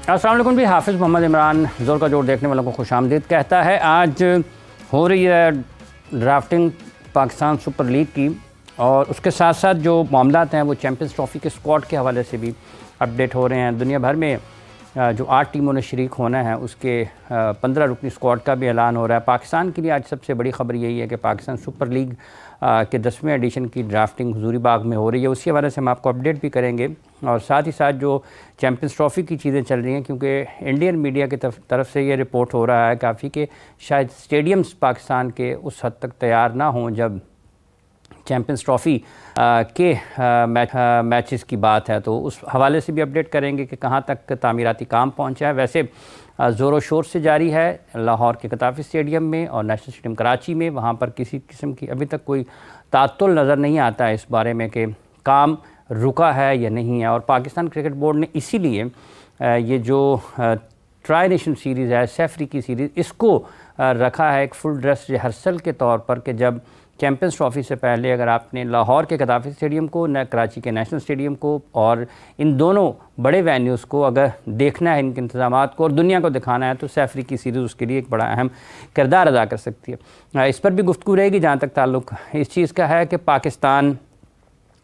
अस्सलाम वालेकुम भी। हाफिज़ मोहम्मद इमरान ज़ोर का जोर देखने वालों को खुशामदीद कहता है। आज हो रही है ड्राफ्टिंग पाकिस्तान सुपर लीग की, और उसके साथ साथ जो मामलात हैं वो चैम्पियंस ट्रॉफ़ी के स्क्वाड के हवाले से भी अपडेट हो रहे हैं। दुनिया भर में जो 8 टीमों ने शरीक होना है उसके 15 रुकनी स्क्वाड का भी ऐलान हो रहा है। पाकिस्तान के लिए आज सबसे बड़ी ख़बर यही है कि पाकिस्तान सुपर लीग के 10वें एडिशन की ड्राफ्टिंग हुजूरी बाग में हो रही है। उसी हवाले से हम आपको अपडेट भी करेंगे, और साथ ही साथ जो चैम्पियंस ट्रॉफ़ी की चीज़ें चल रही हैं, क्योंकि इंडियन मीडिया की तरफ से ये रिपोर्ट हो रहा है काफ़ी कि शायद स्टेडियम्स पाकिस्तान के उस हद तक तैयार ना हों जब चैम्पियंस ट्रॉफ़ी के मैचेस की बात है। तो उस हवाले से भी अपडेट करेंगे कि कहाँ तक तामीराती काम पहुँचा है। वैसे ज़ोरों शोर से जारी है लाहौर के गद्दाफ़ी स्टेडियम में और नेशनल स्टेडियम कराची में। वहाँ पर किसी किस्म की अभी तक कोई तात्तुल नज़र नहीं आता है इस बारे में कि काम रुका है या नहीं है। और पाकिस्तान क्रिकेट बोर्ड ने इसीलिए ये जो ट्राई नेशन सीरीज़ है, सैफरी की सीरीज़, इसको रखा है एक फुल ड्रेस रिहर्सल के तौर पर कि जब चैम्पियंस ट्रॉफ़ी से पहले अगर आपने लाहौर के गद्दाफ़ी स्टेडियम को, कराची के नेशनल स्टेडियम को और इन दोनों बड़े वेन्यूज़ को अगर देखना है, इनके इंतज़ामात को और दुनिया को दिखाना है, तो सैफरी की सीरीज़ उसके लिए एक बड़ा अहम किरदार अदा कर सकती है। इस पर भी गुफ्तगू रहेगी। जहाँ तक ताल्लुक़ इस चीज़ का है कि पाकिस्तान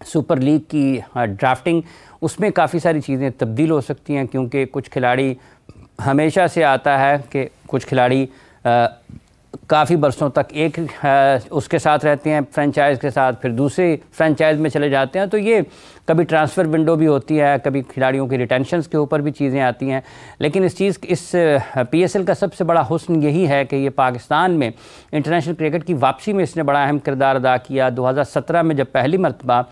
सुपर लीग की ड्राफ्टिंग, उसमें काफ़ी सारी चीज़ें तब्दील हो सकती हैं, क्योंकि कुछ खिलाड़ी हमेशा से आता है कि कुछ खिलाड़ी काफ़ी बरसों तक एक उसके साथ रहते हैं फ्रेंचाइज़ के साथ, फिर दूसरे फ्रेंचाइज़ में चले जाते हैं। तो ये कभी ट्रांसफ़र विंडो भी होती है, कभी खिलाड़ियों की रिटेंशंस के ऊपर भी चीज़ें आती हैं। लेकिन इस PSL का सबसे बड़ा हुस्न यही है कि ये पाकिस्तान में इंटरनेशनल क्रिकेट की वापसी में इसने बड़ा अहम किरदार अदा किया। 2017 में जब पहली मरतबा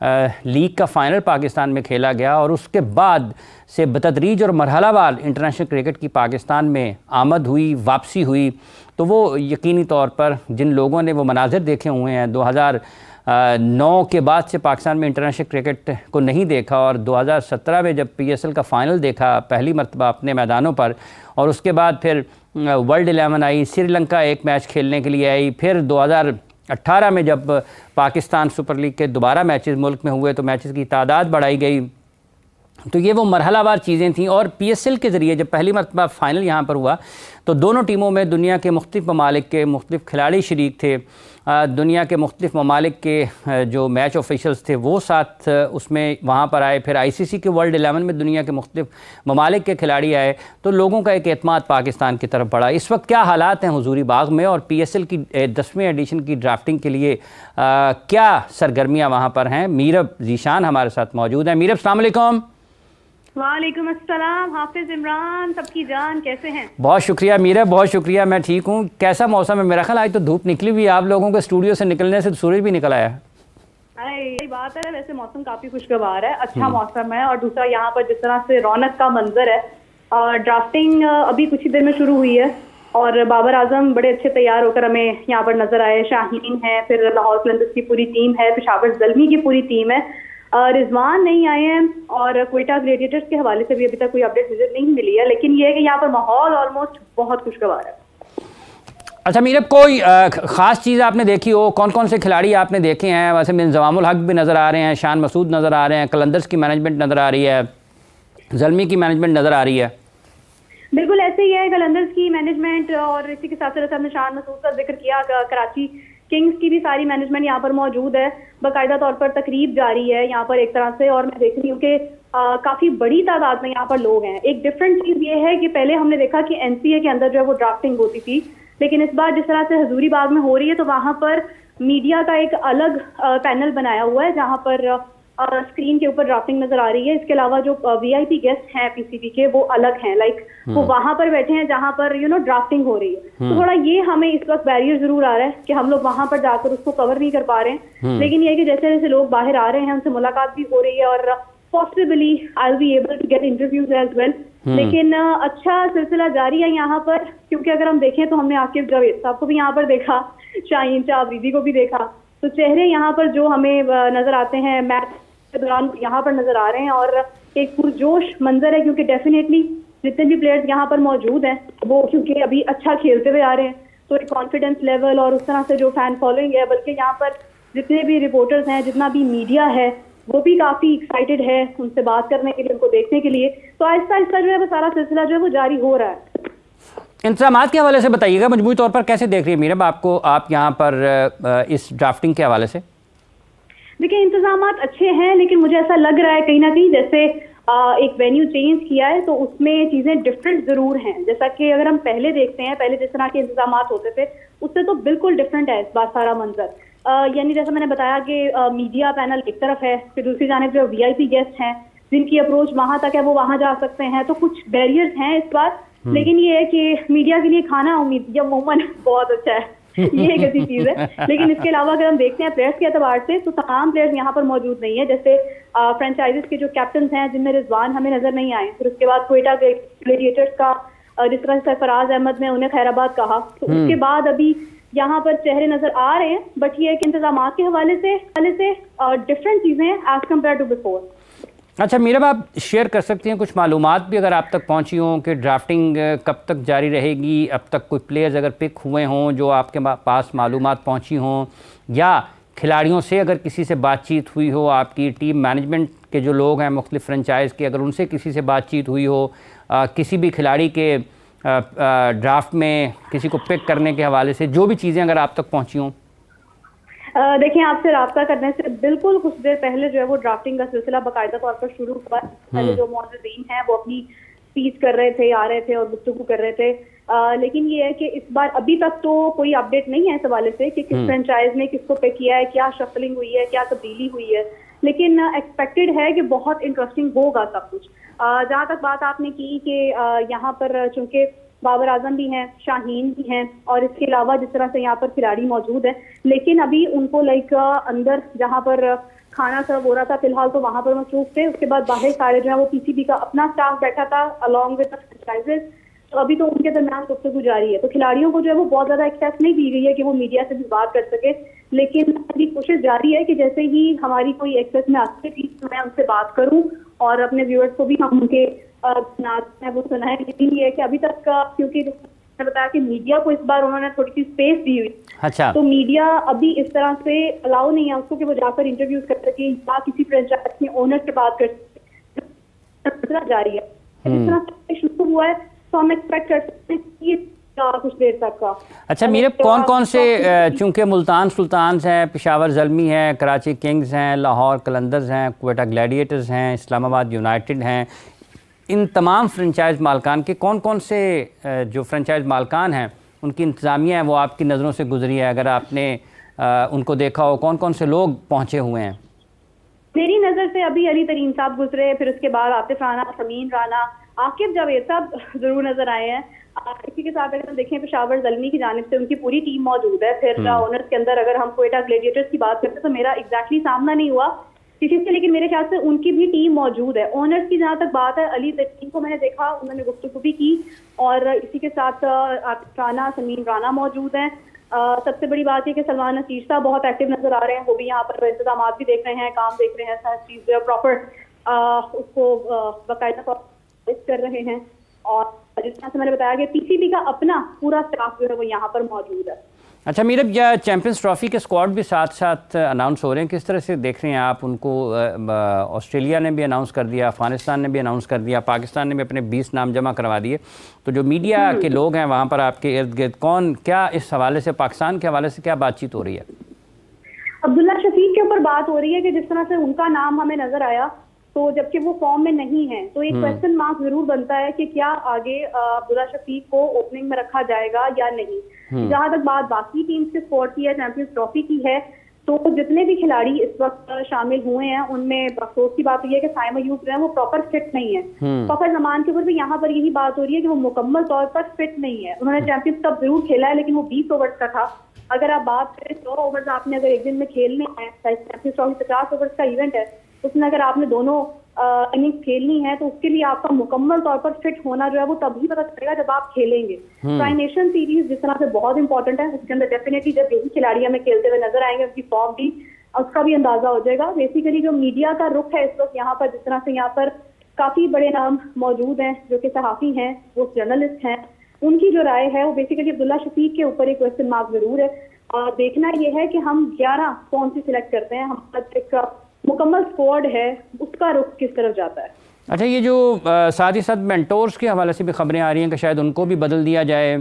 लीग का फ़ाइनल पाकिस्तान में खेला गया, और उसके बाद से बतदरीज और मरहलावार इंटरनेशनल क्रिकेट की पाकिस्तान में आमद हुई, वापसी हुई। तो वो यकीनी तौर पर जिन लोगों ने वो मनाजिर देखे हुए हैं 2009 के बाद से पाकिस्तान में इंटरनेशनल क्रिकेट को नहीं देखा, और 2017 में जब PSL का फ़ाइनल देखा पहली मरतबा अपने मैदानों पर, और उसके बाद फिर वर्ल्ड 11 आई, श्रीलंका एक मैच खेलने के लिए आई, फिर 2018 में जब पाकिस्तान सुपर लीग के दोबारा मैचेस मुल्क में हुए तो मैचेस की तादाद बढ़ाई गई। तो ये वो मरहलावार चीज़ें थीं। और PSL के ज़रिए जब पहली मरतबा फ़ाइनल यहाँ पर हुआ तो दोनों टीमों में दुनिया के मुख्तलिफ़ ममालिक के मुख्तलिफ़ खिलाड़ी शरीक थे। दुनिया के मुख्तलिफ़ ममालिक के जो मैच ऑफिशल्स थे वो साथ उसमें वहाँ पर आए। फिर ICC के वर्ल्ड 11 में दुनिया के मुख्तलिफ़ ममालिक के खिलाड़ी आए। तो लोगों का एक एतमाद पाकिस्तान की तरफ बढ़ा। इस वक्त क्या हालात हैं हुजूरी बाग में, और PSL की 10वें एडिशन की ड्राफ्टिंग के लिए क्या सरगर्मियाँ वहाँ पर हैं? मीरब ज़ीशान हमारे साथ मौजूद हैं। मीरब, अस्सलाम वालेकुम। वालेकुम अस्सलाम। हाफिज़ इमरान, सबकी जान, कैसे हैं? बहुत शुक्रिया मीरा, बहुत शुक्रिया। मैं ठीक हूँ। कैसा मौसम है? मेरा ख्याल आज तो धूप निकली हुई है, आप लोगों के स्टूडियो से निकलने से सूरज भी निकल आया है। यही बात है। वैसे मौसम काफी खुशगवार है, अच्छा मौसम है। और दूसरा यहाँ पर जिस तरह से रौनक का मंजर है, और ड्राफ्टिंग अभी कुछ ही देर में शुरू हुई है, और बाबर आजम बड़े अच्छे तैयार होकर हमें यहाँ पर नजर आए। शाहीन है, फिर लाहौर कलंदर्स की पूरी टीम है, पेशावर ज़ल्मी की पूरी टीम है, रिजवान नहीं आए हैं, और क्वेटा ग्लेडिएटर्स के हवाले से भी अभी तक कोई अपडेट नजर नहीं मिली है। लेकिन ये है कि यहाँ पर माहौल ऑलमोस्ट बहुत खुशगवार है। अच्छा मीरब, कोई ख़ास चीज़ आपने देखी हो? कौन कौन से खिलाड़ी आपने देखे हैं? वैसे इंज़मामुल हक भी नज़र आ रहे हैं, शान मसूद नज़र आ रहे हैं, कलंदर्स की मैनेजमेंट नज़र आ रही है, ज़ल्मी की मैनेजमेंट नज़र आ रही है। बिल्कुल ऐसे ही है, कलंदर्स की मैनेजमेंट, और इसी के साथ साथ हमने शान मसूद का जिक्र किया। कराची किंग्स की भी सारी मैनेजमेंट यहाँ पर मौजूद है। बाकायदा तौर पर तकरीब जारी है यहाँ पर एक तरह से, और मैं देख रही हूँ कि काफी बड़ी तादाद में यहाँ पर लोग हैं। एक डिफरेंट चीज ये है कि पहले हमने देखा कि NCA के अंदर जो है वो ड्राफ्टिंग होती थी, लेकिन इस बार जिस तरह से हजूरी बाग में हो रही है तो वहां पर मीडिया का एक अलग पैनल बनाया हुआ है, जहां पर स्क्रीन के ऊपर ड्राफ्टिंग नजर आ रही है। इसके अलावा जो VIP गेस्ट हैं PCB के, वो अलग हैं, लाइक वो वहां पर बैठे हैं जहां पर ड्राफ्टिंग हो रही है। तो थोड़ा ये हमें इस वक्त बैरियर जरूर आ रहा है कि हम लोग वहां पर जाकर उसको कवर नहीं कर पा रहे हैं। लेकिन ये कि जैसे जैसे लोग बाहर आ रहे हैं उनसे मुलाकात भी हो रही है, और possibly I will be able to get interviews as well. लेकिन अच्छा सिलसिला जारी है यहाँ पर, क्योंकि अगर हम देखें तो हमने आकिब जावेद साहब को भी यहाँ पर देखा, शाहीन चावरीदी को भी देखा। तो चेहरे यहाँ पर जो हमें नजर आते हैं मैच के दौरान यहाँ पर नजर आ रहे हैं, और एक पुरजोश मंजर है, क्योंकि डेफिनेटली जितने भी प्लेयर्स यहाँ पर मौजूद हैं वो क्योंकि अभी अच्छा खेलते हुए आ रहे हैं, तो एक कॉन्फिडेंस लेवल और उस तरह से जो फैन फॉलोइंग है, बल्कि यहाँ पर जितने भी रिपोर्टर्स हैं, जितना भी मीडिया है, वो भी काफी एक्साइटेड है उनसे बात करने के लिए, उनको देखने के लिए। तो आहिस्ता आहिस्ता जो है वो सारा सिलसिला जो है वो जारी हो रहा है। इंतजामात के हवाले से बताइएगा, मजमूई तौर पर कैसे देख रही है मीरब आपको, आप यहाँ पर इस ड्राफ्टिंग के हवाले से? देखिए, इंतजामात अच्छे हैं, लेकिन मुझे ऐसा लग रहा है कहीं ना कहीं जैसे एक वेन्यू चेंज किया है तो उसमें चीजें डिफरेंट जरूर हैं। जैसा कि अगर हम पहले देखते हैं, पहले जिस तरह के इंतजामात होते थे उससे तो बिल्कुल डिफरेंट है इस बार सारा मंजर। यानी जैसा मैंने बताया कि मीडिया पैनल एक तरफ है, फिर दूसरी जानिब जो VIP गेस्ट हैं जिनकी अप्रोच वहां तक है वो वहां जा सकते हैं, तो कुछ बैरियर्स हैं इस बार। लेकिन ये है कि मीडिया के लिए खाना मीडिया वूमन बहुत अच्छा है, ये एक ऐसी चीज है। लेकिन इसके अलावा अगर हम देखते हैं प्लेयर्स के एतबार से तो तमाम प्लेयर्स यहाँ पर मौजूद नहीं है। जैसे फ्रेंचाइजीज के जो कैप्टन हैं जिनमें रिजवान हमें नजर नहीं आए, फिर उसके बाद क्वेटा ग्लेडिएटर्स का जिस तरह से सरफराज अहमद ने उन्हें खैराबाद कहा, तो उसके बाद अभी यहाँ पर चेहरे नजर आ रहे हैं। बट ये है कि इंतजाम के हवाले से डिफरेंट चीजें हैं एज कम्पेयर टू बिफोर। अच्छा मीरब, आप शेयर कर सकती हैं कुछ मालूमात भी अगर आप तक पहुंची हों कि ड्राफ्टिंग कब तक जारी रहेगी, अब तक कोई प्लेयर्स अगर पिक हुए हों जो आपके पास मालूमात पहुंची हों, या खिलाड़ियों से अगर किसी से बातचीत हुई हो, आपकी टीम मैनेजमेंट के जो लोग हैं मुख्तलिफ फ्रेंचाइज के, अगर उनसे किसी से बातचीत हुई हो, किसी भी खिलाड़ी के ड्राफ्ट में किसी को पिक करने के हवाले से जो भी चीज़ें अगर आप तक पहुँची हों? देखिए, आपसे रब्ता करने से बिल्कुल कुछ देर पहले जो है वो ड्राफ्टिंग का सिलसिला बाकायदा तौर पर शुरू हुआ। पहले जो मौजूदीन हैं वो अपनी स्पीच कर रहे थे, आ रहे थे और गुफ्तगू कर रहे थे। लेकिन ये है कि इस बार अभी तक तो कोई अपडेट नहीं है इस हवाले से कि किस फ्रेंचाइज ने किसको पे किया है, क्या शफलिंग हुई है, क्या तब्दीली हुई है। लेकिन एक्सपेक्टेड है कि बहुत इंटरेस्टिंग होगा सब कुछ। जहाँ तक बात आपने की कि यहाँ पर चूंकि बाबर आजम भी हैं, शाहीन भी हैं और इसके अलावा जिस तरह से यहाँ पर खिलाड़ी मौजूद हैं, लेकिन अभी उनको अंदर जहाँ पर खाना सर्व हो रहा था फिलहाल तो वहां पर मसरूफ थे। उसके बाद बाहर सारे जो है वो PCB का अपना स्टाफ बैठा था अलॉन्ग विद फ्रेंचाइजेस, तो अभी तो उनके दरमियान गुफ्तगू जारी है। तो खिलाड़ियों को जो है वो बहुत ज्यादा एक्सेस नहीं दी गई है कि वो मीडिया से भी बात कर सके, लेकिन अभी कोशिश जारी है कि जैसे ही हमारी कोई एक्सेस में आती थी तो मैं उनसे बात करूं और अपने व्यूअर्स को भी हम उनके वो सुनाए। लेकिन ये है कि अभी तक क्योंकि मैंने बताया कि मीडिया को इस बार उन्होंने थोड़ी सी स्पेस दी हुई, अच्छा, तो मीडिया अभी इस तरह से अलाउ नहीं है उसको कि वो जाकर इंटरव्यूज कर सके या किसी फ्रेंचाइज के ओनर से बात कर सके। जारी है इस तरह से शुरू हुआ है, तो हम एक्सपेक्ट कर सकते हैं कि कुछ देर तक का। अच्छा मीरब, कौन कौन से, चूँकि मुल्तान सुल्तान्स हैं, पेशावर ज़ल्मी हैं, कराची किंग्स हैं, लाहौर कलंदर्स हैं, क्वेटा ग्लैडिएटर्स हैं, इस्लामाबाद यूनाइटेड हैं, इन तमाम फ्रेंचाइज मालकान के कौन कौन से जो फ्रेंचाइज मालकान हैं उनकी इंतज़ामिया है वो आपकी नज़रों से गुजरी है, अगर आपने उनको देखा हो, कौन कौन से लोग पहुँचे हुए हैं? मेरी नज़र से अभी अली तरीन साहब गुजरे, फिर उसके बाद आतिफ राना, समीन राना, आकिब जावेद साहब जरूर नजर आए हैं। इसी के साथ अगर हम देखें पेशावर ज़ल्मी की जानिब से उनकी पूरी टीम मौजूद है। फिर ओनर्स के अंदर अगर हम क्वेटा ग्लेडिएटर्स की बात करते हैं तो मेरा एग्जैक्टली सामना नहीं हुआ किसी से, लेकिन मेरे ख्याल से उनकी भी टीम मौजूद है। ओनर्स की जहाँ तक बात है, अली तरीन को मैंने देखा, उन्होंने गुफ्तगू भी की, और इसी के साथ आतिफ राना, समीन राना मौजूद हैं। सबसे बड़ी बात है कि सलमान नसीर साहब बहुत एक्टिव नजर आ रहे हैं, वो भी यहाँ पर इंतजाम भी देख रहे हैं, काम देख रहे हैं, हर चीज प्रॉपर उसको बाकायदा कर रहे हैं। और जिस तरह से मैंने बताया कि PCB का अपना पूरा स्टाफ जो है वो यहाँ पर मौजूद है। अच्छा मीरब, या चैंपियंस ट्रॉफी के स्क्वाड भी साथ साथ अनाउंस हो रहे हैं, किस तरह से देख रहे हैं आप उनको? ऑस्ट्रेलिया ने भी अनाउंस कर दिया, अफगानिस्तान ने भी अनाउंस कर दिया, पाकिस्तान ने भी अपने 20 नाम जमा करवा दिए। तो जो मीडिया के लोग हैं वहाँ पर आपके इर्द गिर्द, कौन क्या इस हवाले से, पाकिस्तान के हवाले से क्या बातचीत हो रही है? अब्दुल्ला शफीक के ऊपर बात हो रही है कि जिस तरह से उनका नाम हमें नजर आया, तो जबकि वो फॉर्म में नहीं है, तो एक क्वेश्चन मार्क जरूर बनता है कि क्या आगे अब्दुल्ला शफीक को ओपनिंग में रखा जाएगा या नहीं। जहां तक बात बाकी टीम्स के स्क्वाड की है, चैंपियंस ट्रॉफी की है, तो जितने भी खिलाड़ी इस वक्त शामिल हुए हैं उनमें अफसोस की बात यह है कि साइम अयूब जो है वो प्रॉपर फिट नहीं है। फखर जमान के ऊपर भी यहाँ पर यही बात हो रही है कि वो मुकम्मल तौर पर फिट नहीं है। उन्होंने चैंपियंस कप जरूर खेला है, लेकिन वो 20 ओवर्स का था। अगर आप बात करें 100 ओवर्स आपने अगर एक दिन में खेलने हैं, चैंपियंस ट्रॉफी 50 ओवर्स का इवेंट है, उसमें अगर आपने दोनों इनिंग्स खेलनी है तो उसके लिए आपका मुकम्मल तौर पर फिट होना जो है वो तभी पता चलेगा जब आप खेलेंगे। ट्राई नेशन सीरीज जिस तरह से बहुत इंपॉर्टेंट है, उसके अंदर डेफिनेटली जब यही खिलाड़ी हमें खेलते हुए नजर आएंगे, उनकी फॉर्म भी, उसका भी अंदाजा हो जाएगा। बेसिकली जो मीडिया का रुख है इस वक्त यहाँ पर, जिस तरह से यहाँ पर काफी बड़े नाम मौजूद हैं जो कि सहाफी हैं, वो जर्नलिस्ट हैं, उनकी जो राय है वो बेसिकली अब्दुल्ला शफीक के ऊपर एक क्वेश्चन मार्क जरूर है। देखना यह है कि हम 11 कौन सी सिलेक्ट करते हैं। हम एक मुकम्मल स्क्वाड है उसका रुख किस तरफ जाता है। अच्छा, ये जो साथ ही साथ मेंटोर्स के हवाले से भी खबरें आ रही हैं कि शायद उनको भी बदल दिया जाए,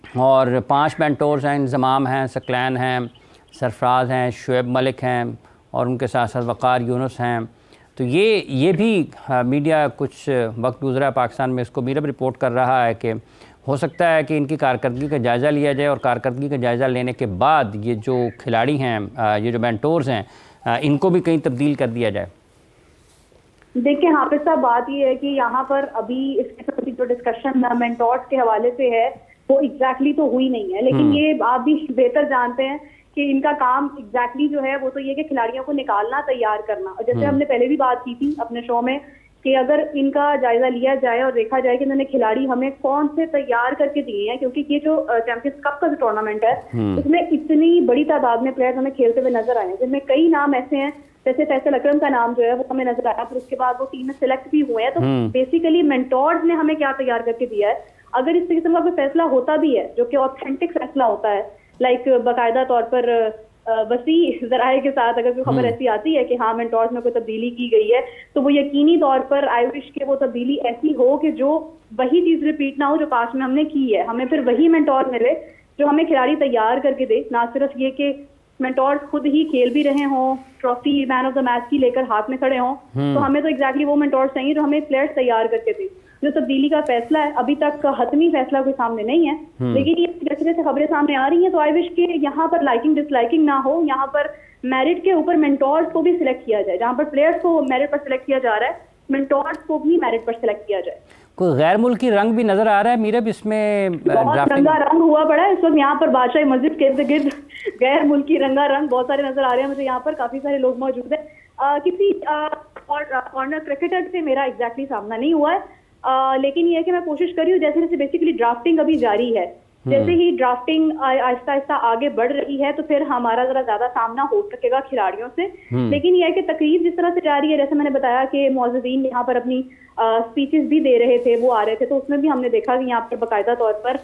और 5 मेंटोर्स हैं, इंज़माम हैं, सकलैन हैं, सरफराज हैं, शुएब मलिक हैं और उनके साथ साथ वक़ार यूनुस हैं। तो ये भी मीडिया कुछ वक्त गुजरा है पाकिस्तान में, इसको मीडिया रिपोर्ट कर रहा है कि हो सकता है कि इनकी कारकर्दगी का जायज़ा लिया जाए और कारकर्दगी का जायज़ा लेने के बाद ये जो खिलाड़ी हैं, ये जो मेंटोर्स हैं, इनको भी कहीं तब्दील कर दिया जाए। देखिए हाफिज साहब, बात ये है कि यहाँ पर अभी इसके साथ जो डिस्कशन मेंटोर्स के हवाले से है वो एग्जैक्टली तो हुई नहीं है, लेकिन ये आप भी बेहतर जानते हैं कि इनका काम एग्जैक्टली जो है वो तो ये कि खिलाड़ियों को निकालना, तैयार करना। और जैसे हमने पहले भी बात की थी अपने शो में कि अगर इनका जायजा लिया जाए और देखा जाए कि इन्होंने खिलाड़ी हमें कौन से तैयार करके दिए हैं, क्योंकि ये जो चैंपियंस कप का जो टूर्नामेंट है उसमें इतनी बड़ी तादाद में प्लेयर्स हमें खेलते हुए नजर आए हैं, जिनमें कई नाम ऐसे हैं जैसे फैसल अकरम का नाम जो है वो हमें नजर आया, फिर उसके बाद वो टीम में सिलेक्ट भी हुए हैं। तो बेसिकली मेंटोर्स ने हमें क्या तैयार करके दिया है। अगर इस किस्म का कोई फैसला होता भी है जो कि ऑथेंटिक फैसला होता है, लाइक बाकायदा तौर पर वसी जराए के साथ अगर कोई खबर ऐसी आती है कि हाँ मेंटोर्स में कोई तब्दीली की गई है, तो वो यकीनी तौर पर आई विश के वो तब्दीली ऐसी हो कि जो वही चीज रिपीट ना हो जो पास्ट में हमने की है। हमें फिर वही मेंटोर मिले जो हमें खिलाड़ी तैयार करके दे, ना सिर्फ ये कि मेंटोर्स खुद ही खेल भी रहे हों, trophy man of the match की लेकर हाथ में खड़े हों। तो हमें तो एग्जैक्टली वो मेंटोर्स चाहिए जो हमें प्लेयर्स तैयार करके दे। जो तब्दीली का फैसला है अभी तक हतमी फैसला कोई सामने नहीं है, लेकिन ये जैसे जैसे खबरें सामने आ रही हैं तो आई विश के यहाँ पर लाइकिंग डिसलाइकिंग ना हो, यहाँ पर मेरिट के ऊपर मेंटोर्स को भी सिलेक्ट किया जाए। जहाँ पर प्लेयर्स को मेरिट पर सिलेक्ट किया जा रहा है, मेंटोर्स को भी मेरिट पर सिलेक्ट किया जाए। कोई गैर मुल्की रंग भी नजर आ रहा है मीरब इसमें? बहुत रंगा रंग हुआ पड़ा है इस वक्त यहाँ पर बादशाही मस्जिद के इर्द गिर्द गैर मुल्की रंगा रंग बहुत सारे नजर आ रहे हैं मुझे। यहाँ पर काफी सारे लोग मौजूद है। किसी कॉर्नर क्रिकेटर से मेरा एग्जैक्टली सामना नहीं हुआ है, लेकिन ये है कि मैं कोशिश कर रही हूँ जैसे जैसे बेसिकली ड्राफ्टिंग अभी जारी है, जैसे ही ड्राफ्टिंग आहिस्ता आहिस्ता आगे बढ़ रही है तो फिर हमारा जरा ज्यादा सामना हो सकेगा खिलाड़ियों से। लेकिन यह है कि तकरीब जिस तरह से जा रही है, जैसे मैंने बताया कि मौजूदीन यहाँ पर अपनी स्पीचेस भी दे रहे थे, वो आ रहे थे, तो उसमें भी हमने देखा कि यहाँ पर बाकायदा तौर पर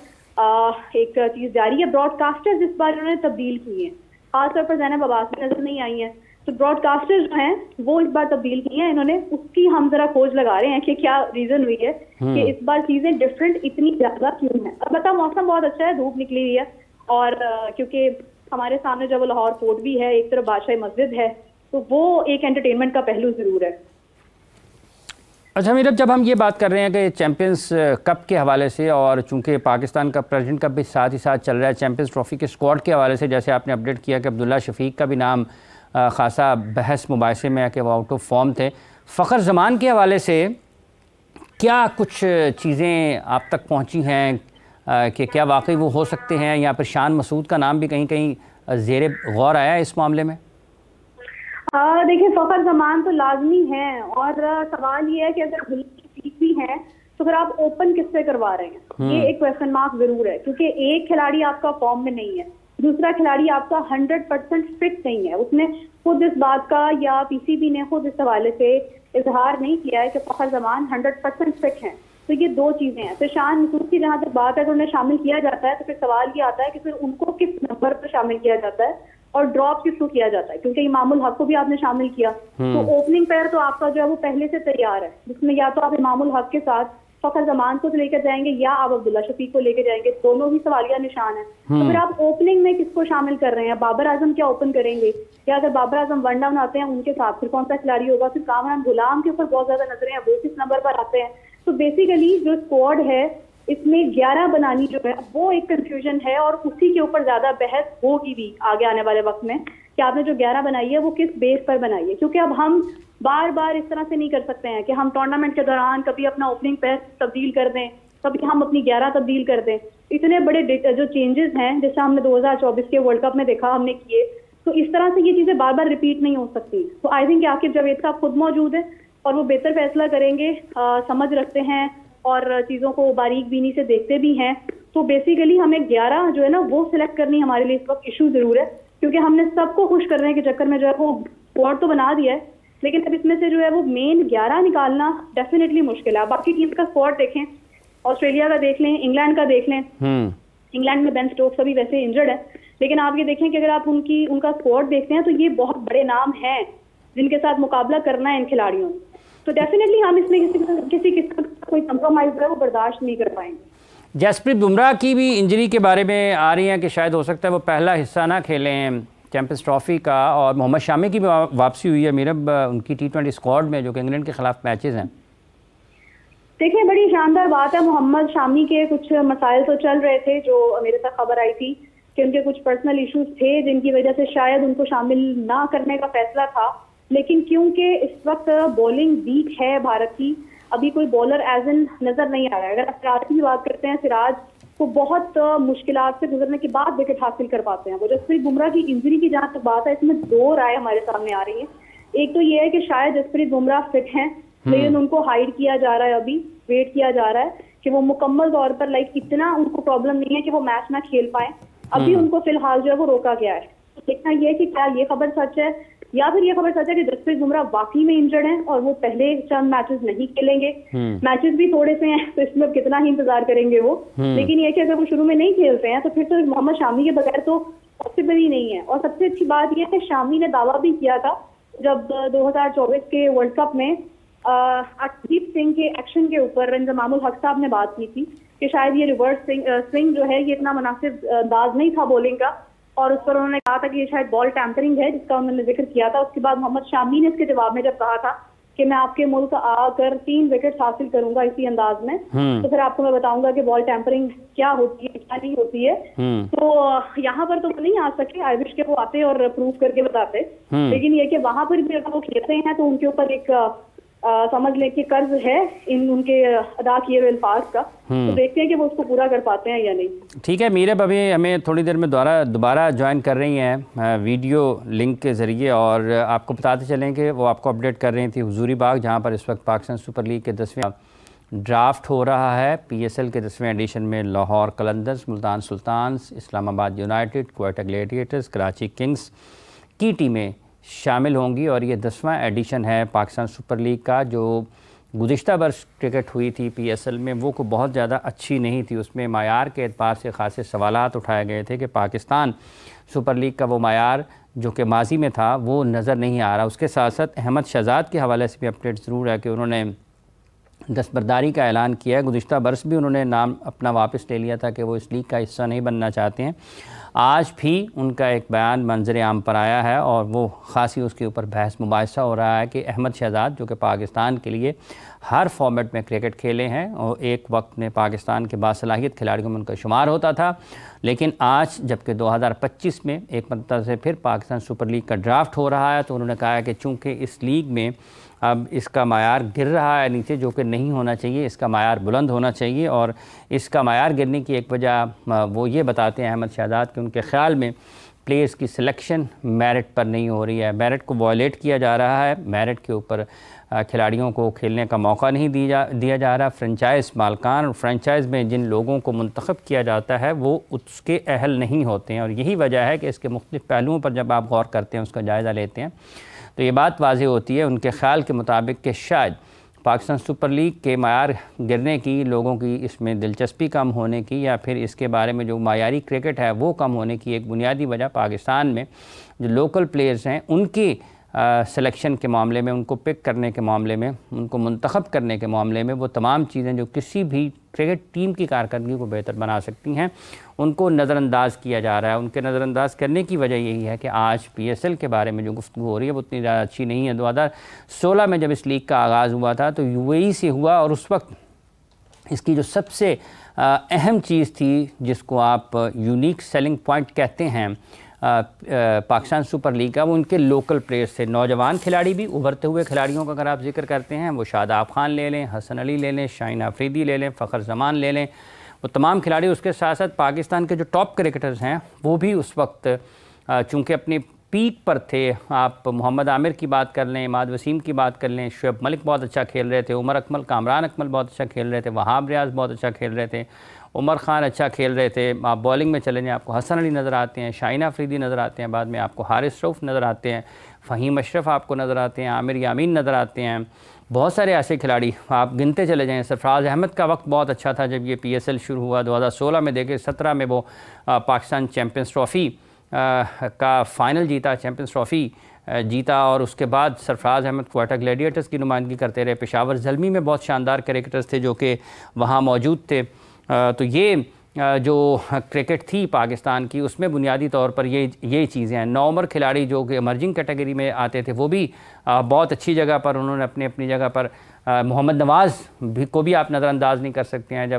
एक चीज जारी है। ब्रॉडकास्टर्स इस बार उन्होंने तब्दील की है, खासतौर पर ज़ैनब अब्बास भी नजर नहीं आई है, तो ब्रॉडकास्टर्स जो हैं वो इस बार तब्दील की हैं इन्होंने। उसकी हम जरा खोज लगा रहे हैं कि क्या रीजन हुई है कि इस बार चीजें डिफरेंट इतनी ज्यादा क्यों है। अब बता, मौसम बहुत अच्छा है, धूप निकली हुई है, और क्योंकि हमारे सामने जब लाहौर फोर्ट भी है, एक तरफ बादशाही मस्जिद है, तो वो एक एंटरटेनमेंट का पहलू जरूर है। अच्छा मीरब, जब हम ये बात कर रहे हैं कि चैंपियंस कप के हवाले से, और चूंकि पाकिस्तान का प्रेसिडेंट कप भी साथ ही साथ चल रहा है, चैंपियंस ट्रॉफी के स्क्वाड के हवाले से जैसे आपने अपडेट किया कि अब्दुल्ला शफीक का भी नाम खासा बहस मुबाहिसे में है कि वो आउट ऑफ फॉर्म थे। फ़खर ज़मान के हवाले से क्या कुछ चीज़ें आप तक पहुंची हैं कि क्या वाकई वो हो सकते हैं, या फिर शान मसूद का नाम भी कहीं कहीं ज़ेरे गौर आया है इस मामले में? देखिए, फ़खर ज़मान तो लाजमी है, और सवाल ये है कि अगर अब्दुल्ला भी हैं तो फिर आप ओपन किससे करवा रहे हैं, ये एक क्वेश्चन मार्क जरूर है, क्योंकि एक खिलाड़ी आपका फॉर्म में नहीं है, दूसरा खिलाड़ी आपका 100% फिट नहीं है। उसने खुद इस बात का, या पीसीबी ने खुद इस हवाले से इजहार नहीं किया है कि फ़खर ज़मान 100% फिट हैं। तो ये दो चीजें हैं। फिर शान मसूद की जहां तक बात है तो उन्हें शामिल किया जाता है, तो फिर सवाल ये आता है कि फिर उनको किस नंबर पर शामिल किया जाता है और ड्रॉप किसको किया जाता है, क्योंकि इमामुल हक को भी आपने शामिल किया। तो ओपनिंग पैर तो आपका जो है वो पहले से तैयार है, जिसमें या तो आप इमामुल हक के साथ फ़खर ज़मान को लेकर जाएंगे या आप अब्दुल्ला शफीक को लेकर जाएंगे, दोनों ही सवालिया निशान है। तो फिर आप ओपनिंग में किसको शामिल कर रहे हैं? बाबर आजम क्या ओपन करेंगे, या अगर बाबर आजम वन डाउन आते हैं उनके साथ फिर कौन सा खिलाड़ी होगा? फिर कामरान गुलाम के ऊपर बहुत ज्यादा नजरें हैं, वो किस नंबर पर आते हैं? तो बेसिकली जो स्क्वाड है इसमें 11 बनानी जो है वो एक कंफ्यूजन है, और उसी के ऊपर ज्यादा बहस होगी भी आगे आने वाले वक्त में कि आपने जो 11 बनाई है वो किस बेस पर बनाई है। क्योंकि अब हम बार बार इस तरह से नहीं कर सकते हैं कि हम टूर्नामेंट के दौरान कभी अपना ओपनिंग पैर तब्दील कर दें, कभी हम अपनी 11 तब्दील कर दें। इतने बड़े जो चेंजेस हैं जैसे हमने 2024 के वर्ल्ड कप में देखा हमने किए, तो इस तरह से ये चीजें बार बार रिपीट नहीं हो सकती। तो आई थिंक आकिब जावेद साहब खुद मौजूद है और वो बेहतर फैसला करेंगे, समझ रखते हैं और चीज़ों को बारीक बीनी से देखते भी हैं। तो बेसिकली हमें 11 जो है ना वो सिलेक्ट करनी हमारे लिए इस वक्त इशू जरूर है, क्योंकि हमने सबको खुश करने के चक्कर में जो है वो स्क्वाड तो बना दिया है, लेकिन अब इसमें से जो है वो मेन 11 निकालना डेफिनेटली मुश्किल है। बाकी टीम का स्क्वाड देखें, ऑस्ट्रेलिया का देख लें, इंग्लैंड का देख लें। इंग्लैंड में बेन स्टोक्स अभी वैसे इंजर्ड है, लेकिन आप ये देखें कि अगर आप उनका स्क्वाड देखते हैं तो ये बहुत बड़े नाम हैं जिनके साथ मुकाबला करना है इन खिलाड़ियों ने। तो डेफिनेटली हम इसमें किसी किस्म का कोई कंप्रोमाइज है वो बर्दाश्त नहीं कर पाएंगे। जसप्रीत बुमराह की भी इंजरी के बारे में आ रही है कि शायद हो सकता है वो पहला हिस्सा ना खेलें चैंपियंस ट्रॉफी का, और मोहम्मद शामी की भी वापसी हुई है मीरब उनकी T20 स्क्वाड में, जो कि इंग्लैंड के खिलाफ मैचेस हैं। देखिए, बड़ी शानदार बात है। मोहम्मद शामी के कुछ मसाइल तो चल रहे थे, जो मेरे तक खबर आई थी कि उनके कुछ पर्सनल इश्यूज थे जिनकी वजह से शायद उनको शामिल ना करने का फैसला था। लेकिन क्योंकि इस वक्त बॉलिंग वीक है भारत की, अभी कोई बॉलर एज इन नजर नहीं आ रहा है। अगर सिराज की बात करते हैं, सिराज को बहुत मुश्किलात से गुजरने के बाद विकेट हासिल कर पाते हैं। वो जसप्रीत बुमराह की इंजरी की जहां तक बात है, इसमें दो राय हमारे सामने आ रही है। एक तो ये है कि शायद जसप्रीत बुमराह फिट हैं, लेकिन उनको हाइड किया जा रहा है, अभी वेट किया जा रहा है कि वो मुकम्मल तौर पर इतना उनको प्रॉब्लम नहीं है कि वो मैच ना खेल पाए। अभी उनको फिलहाल जो है वो रोका गया है। तो देखना ये कि क्या ये खबर सच है या फिर ये खबर सच है कि जसप्रीत बुमराह वाकई में इंजर्ड हैं और वो पहले चंद मैचेस नहीं खेलेंगे। मैचेस भी थोड़े से हैं, तो इसमें कितना ही इंतजार करेंगे वो। लेकिन ये कि अगर वो शुरू में नहीं खेलते हैं तो फिर तो मोहम्मद शामी के बगैर तो पॉसिबल ही नहीं है। और सबसे अच्छी बात यह है कि शामी ने दावा भी किया था जब 2024 के वर्ल्ड कप में अर्शदीप सिंह के एक्शन के ऊपर इंजमामुल हक साहब ने बात की थी कि शायद ये रिवर्स स्विंग जो है ये इतना मुनासिब अंदाज नहीं था बॉलिंग का, और उस पर उन्होंने कहा था कि ये शायद बॉल टैंपरिंग है, जिसका उन्होंने जिक्र किया था। उसके बाद मोहम्मद शामी ने इसके जवाब में जब कहा था कि मैं आपके मुल्क आकर 3 विकेट हासिल करूंगा इसी अंदाज में, तो फिर आपको मैं बताऊंगा कि बॉल टैंपरिंग क्या होती है क्या नहीं होती है। तो यहाँ पर तो वो नहीं आ सके, आई विश के वो आते और प्रूव करके बताते। लेकिन ये कि वहां पर भी अगर वो खेलते हैं तो उनके ऊपर एक समझ लें कि कर्ज है इन उनके अदा किए हुए अल्फाज का। तो देखते हैं कि वो उसको पूरा कर पाते हैं या नहीं। ठीक है मीरब, अभी हमें थोड़ी देर में दोबारा ज्वाइन कर रही हैं वीडियो लिंक के ज़रिए, और आपको बताते चलें कि वो आपको अपडेट कर रही थी हुजूरी बाग, जहां पर इस वक्त पाकिस्तान सुपर लीग के 10वें ड्राफ्ट हो रहा है। PSL के 10वें एडिशन में Lahore Qalandars, Multan Sultans, Islamabad United, Quetta Gladiators, Karachi Kings की टीमें शामिल होंगी। और ये 10वां एडिशन है पाकिस्तान सुपर लीग का। जो गुज़िश्ता वर्ष क्रिकेट हुई थी PSL में वो को बहुत ज़्यादा अच्छी नहीं थी, उसमें मायार के एतबार से ख़ासे सवालात उठाए गए थे कि पाकिस्तान सुपर लीग का वो मायार जो कि माजी में था वो नज़र नहीं आ रहा। उसके साथ साथ अहमद शहजाद के हवाले से भी अपडेट ज़रूर है कि उन्होंने दस्तबरदारी का ऐलान किया है। गुज़िश्ता बरस भी उन्होंने नाम अपना वापस ले लिया था कि वो इस लीग का हिस्सा नहीं बनना चाहते हैं। आज भी उनका एक बयान मंजर आम पर आया है और वो ख़ासी उसके ऊपर बहस मुबाहिसा हो रहा है कि अहमद शहजाद जो कि पाकिस्तान के लिए हर फॉर्मेट में क्रिकेट खेले हैं और एक वक्त में पाकिस्तान के बासलाहियत खिलाड़ियों में उनका शुमार होता था, लेकिन आज जबकि 2025 में एक मरतबा से फिर पाकिस्तान सुपर लीग का ड्राफ्ट हो रहा है, तो उन्होंने कहा है कि चूँकि इस लीग में अब इसका मायार गिर रहा है नीचे, जो कि नहीं होना चाहिए, इसका मायार बुलंद होना चाहिए। और इसका मायार गिरने की एक वजह वो ये बताते हैं अहमद शहजाद कि उनके ख़्याल में प्लेयर्स की सिलेक्शन मेरिट पर नहीं हो रही है, मेरिट को वायलेट किया जा रहा है, मेरिट के ऊपर खिलाड़ियों को खेलने का मौका नहीं दिया जा रहा। फ्रेंचाइज मालकान और फ्रेंचाइज में जिन लोगों को मुंतखब किया जाता है वो उसके अहल नहीं होते हैं, और यही वजह है कि इसके मुख्तलिफ़ पहलुओं पर जब आप गौर करते हैं, उसका जायज़ा लेते हैं, तो ये बात वाज़ेह होती है उनके ख़्याल के मुताबिक कि शायद पाकिस्तान सुपर लीग के मायार गिरने की, लोगों की इसमें दिलचस्पी कम होने की, या फिर इसके बारे में जो मायारी क्रिकेट है वो कम होने की एक बुनियादी वजह पाकिस्तान में जो लोकल प्लेयर्स हैं उनकी सिलेक्शन के मामले में, उनको पिक करने के मामले में, उनको मुंतखब करने के मामले में, वो तमाम चीज़ें जो किसी भी क्रिकेट टीम की कारकर्दगी को बेहतर बना सकती हैं उनको नज़रअंदाज किया जा रहा है। उनके नज़रअंदाज करने की वजह यही है कि आज PSL के बारे में जो गुफ्तगू हो रही है वो उतनी ज़्यादा अच्छी नहीं है। 2016 में जब इस लीग का आगाज़ हुआ था तो UAE से हुआ, और उस वक्त इसकी जो सबसे अहम चीज़ थी जिसको आप यूनिक सेलिंग पॉइंट कहते हैं पाकिस्तान सुपर लीग का, वो उनके लोकल प्लेयर्स थे। नौजवान खिलाड़ी भी, उभरते हुए खिलाड़ियों का अगर आप जिक्र करते हैं, वो शादाब खान ले लें, हसन अली ले लें, शाहीन अफरीदी ले लें, फ़खर जमान ले लें, वो तमाम खिलाड़ी। उसके साथ साथ पाकिस्तान के जो टॉप क्रिकेटर्स हैं वो भी उस वक्त चूँकि अपनी पीक पर थे। आप मोहम्मद आमिर की बात कर लें, इमाद वसीम की बात कर लें, शुएब मलिक बहुत अच्छा खेल रहे थे, उमर अकमल, कामरान अकमल बहुत अच्छा खेल रहे थे, वहाब रियाज बहुत अच्छा खेल रहे थे, उमर खान अच्छा खेल रहे थे। आप बॉलिंग में चले जाएँ, आपको हसन अली नज़र आते हैं, शाहीन अफरीदी नज़र आते हैं, बाद में आपको हारिस रऊफ़ नज़र आते हैं, फ़हीम अशरफ आपको नज़र आते हैं, आमिर यामीन नज़र आते हैं। बहुत सारे ऐसे खिलाड़ी आप गिनते चले जाएँ। सरफराज अहमद का वक्त बहुत अच्छा था जब ये PSL शुरू हुआ 2016 में, देखे 17 में वो पाकिस्तान चैम्पियंस ट्रॉफ़ी का फ़ाइनल जीता, चैम्पियंस ट्रॉफ़ी जीता और उसके बाद सरफराज अहमद क्वाटा ग्लैडिएटर्स की नुमाइंदगी करते रहे। पेशावर ज़ल्मी में बहुत शानदार क्रिकेटर्स थे जो कि वहाँ मौजूद थे। तो ये जो क्रिकेट थी पाकिस्तान की, उसमें बुनियादी तौर पर ये चीज़ें हैं। नौमर खिलाड़ी जो कि इमर्जिंग कैटेगरी में आते थे वो भी बहुत अच्छी जगह पर उन्होंने अपनी जगह पर, मोहम्मद नवाज़ भी को भी आप नज़रअंदाज नहीं कर सकते हैं।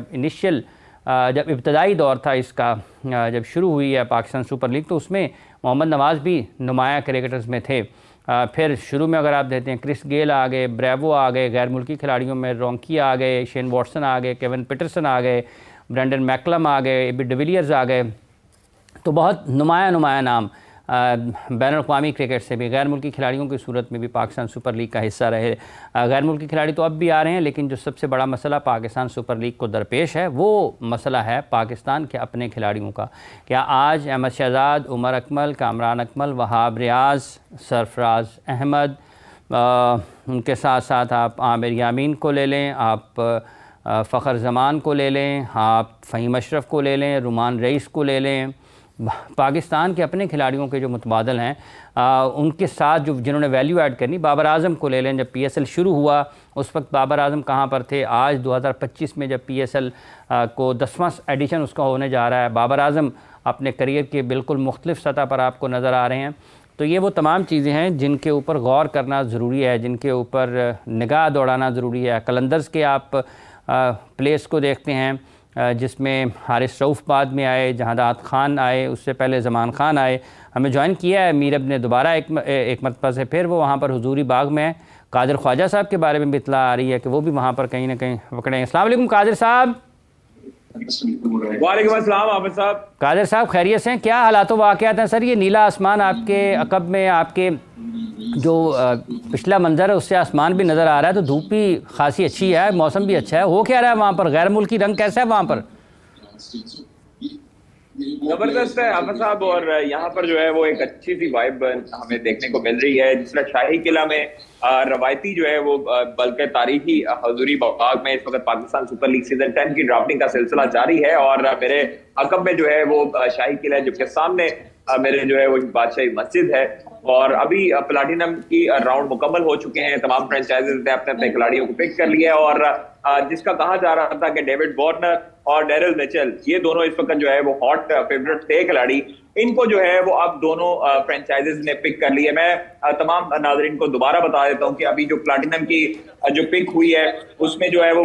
जब इब्तदाई दौर था इसका, जब शुरू हुई है पाकिस्तान सुपर लीग, तो उसमें मोहम्मद नवाज़ भी नुमाया क्रिकेटर्स में थे। फिर शुरू में अगर आप देते हैं क्रिस गेल आ गए, ब्रेवो आ गए, गैर मुल्की खिलाड़ियों में रोंकी आ गए, शेन वॉटसन आ गए, केविन पीटरसन आ गए, ब्रेंडन मैकलम आ गए, एबी डिविलियर्स आ गए। तो बहुत नुमाया नाम बैनुल-अक़वामी क्रिकेट से भी, गैर मुल्की खिलाड़ियों की सूरत में भी पाकिस्तान सुपर लीग का हिस्सा रहे। गैर मुल्की खिलाड़ी तो अब भी आ रहे हैं, लेकिन जो सबसे बड़ा मसला पाकिस्तान सुपर लीग को दरपेश है वो मसला है पाकिस्तान के अपने खिलाड़ियों का। क्या आज अहमद शहजाद, उमर अकमल, कामरान अकमल, वहाब रियाज, सरफराज अहमद, उनके साथ साथ आप आमिर यामीन को ले लें, आप फ़खर ज़मान को ले लें, आप फ़हीम अशरफ को ले लें, रुमान रईस को ले लें, पाकिस्तान के अपने खिलाड़ियों के जो मुतबादल हैं उनके साथ जो जिन्होंने वैल्यू ऐड करनी, बाबर आज़म को ले लें। जब PSL शुरू हुआ उस वक्त बाबर आज़म कहाँ पर थे? आज 2025 में जब PSL को 10वां एडिशन उसका होने जा रहा है, बाबर आज़म अपने करियर के बिल्कुल मुख्तलिफ़ सतह पर आपको नज़र आ रहे हैं। तो ये वो तमाम चीज़ें हैं जिनके ऊपर गौर करना ज़रूरी है, जिनके ऊपर निगाह दौड़ाना ज़रूरी है। कलंदर्स के आप प्लेस को देखते हैं जिसमें हारिस रऊफ़ बाद में आए, जहादात खान आए, उससे पहले ज़मान खान आए। हमें ज्वाइन किया है मीरब ने दोबारा एक मरतबा से, फिर वो वहाँ पर हुजूरी बाग में है। कादिर ख्वाजा साहब के बारे में भी इत्तला आ रही है कि वो भी वहाँ पर कहीं ना कहीं पकड़े हैं। अस्सलाम वालेकुम कादिर साहब। वालेकुम अस्सलाम आबिद साहब। कादिर साहब खैरियत से हैं? क्या हालात वाक़यात हैं सर? ये नीला आसमान आपके अकब में, आपके जो पिछला मंजर है उससे आसमान भी नज़र आ रहा है, तो धूप भी खासी अच्छी है, मौसम भी अच्छा है। हो क्या रहा है वहाँ पर? गैर मुल्की रंग कैसा है वहाँ पर? जबरदस्त है आबिद साहब, और यहाँ पर जो है वो एक अच्छी सी वाइब हमें देखने को मिल रही है। जिसमें शाही किला में रवायती जो है वो बल्कि तारीखी हजूरी बाग में इस वक्त पाकिस्तान सुपर लीग सीजन 10 की ड्राफ्टिंग का सिलसिला जारी है। और मेरे अकब में जो है वो शाही किला है, जिसके सामने मेरे जो है वो बादशाही मस्जिद है। और अभी प्लाटिनम की राउंड मुकम्मल हो चुके हैं, तमाम फ्रेंचाइजीज ने अपने अपने खिलाड़ियों को पिक कर लिया है। और जिसका कहा जा रहा था कि डेविड वार्नर और डेरिल मिचेल, ये दोनों इस वक्त जो है वो हॉट फेवरेट थे खिलाड़ी, इनको जो है वो अब दोनों फ्रेंचाइजीज ने पिक कर लिया। मैं तमाम नाजरीन को दोबारा बता देता हूं कि अभी जो प्लाटिनम की जो पिक हुई है उसमें जो है वो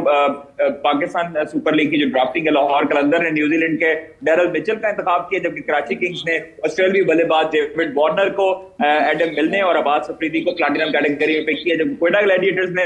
पाकिस्तान सुपर लीग की जो ड्राफ्टिंग है, लाहौर कलंदर ने न्यूजीलैंड के डेरिल मिचेल का इंतखाब किया, जबकि कराची किंग्स ने ऑस्ट्रेलियाई बल्लेबाज डेविड वार्नर को, एडम मिलने और अब्बास अफरीदी को प्लाटिनम कैटेगरी में पिक किया, जबकि क्वेटा ग्लैडिएटर्स ने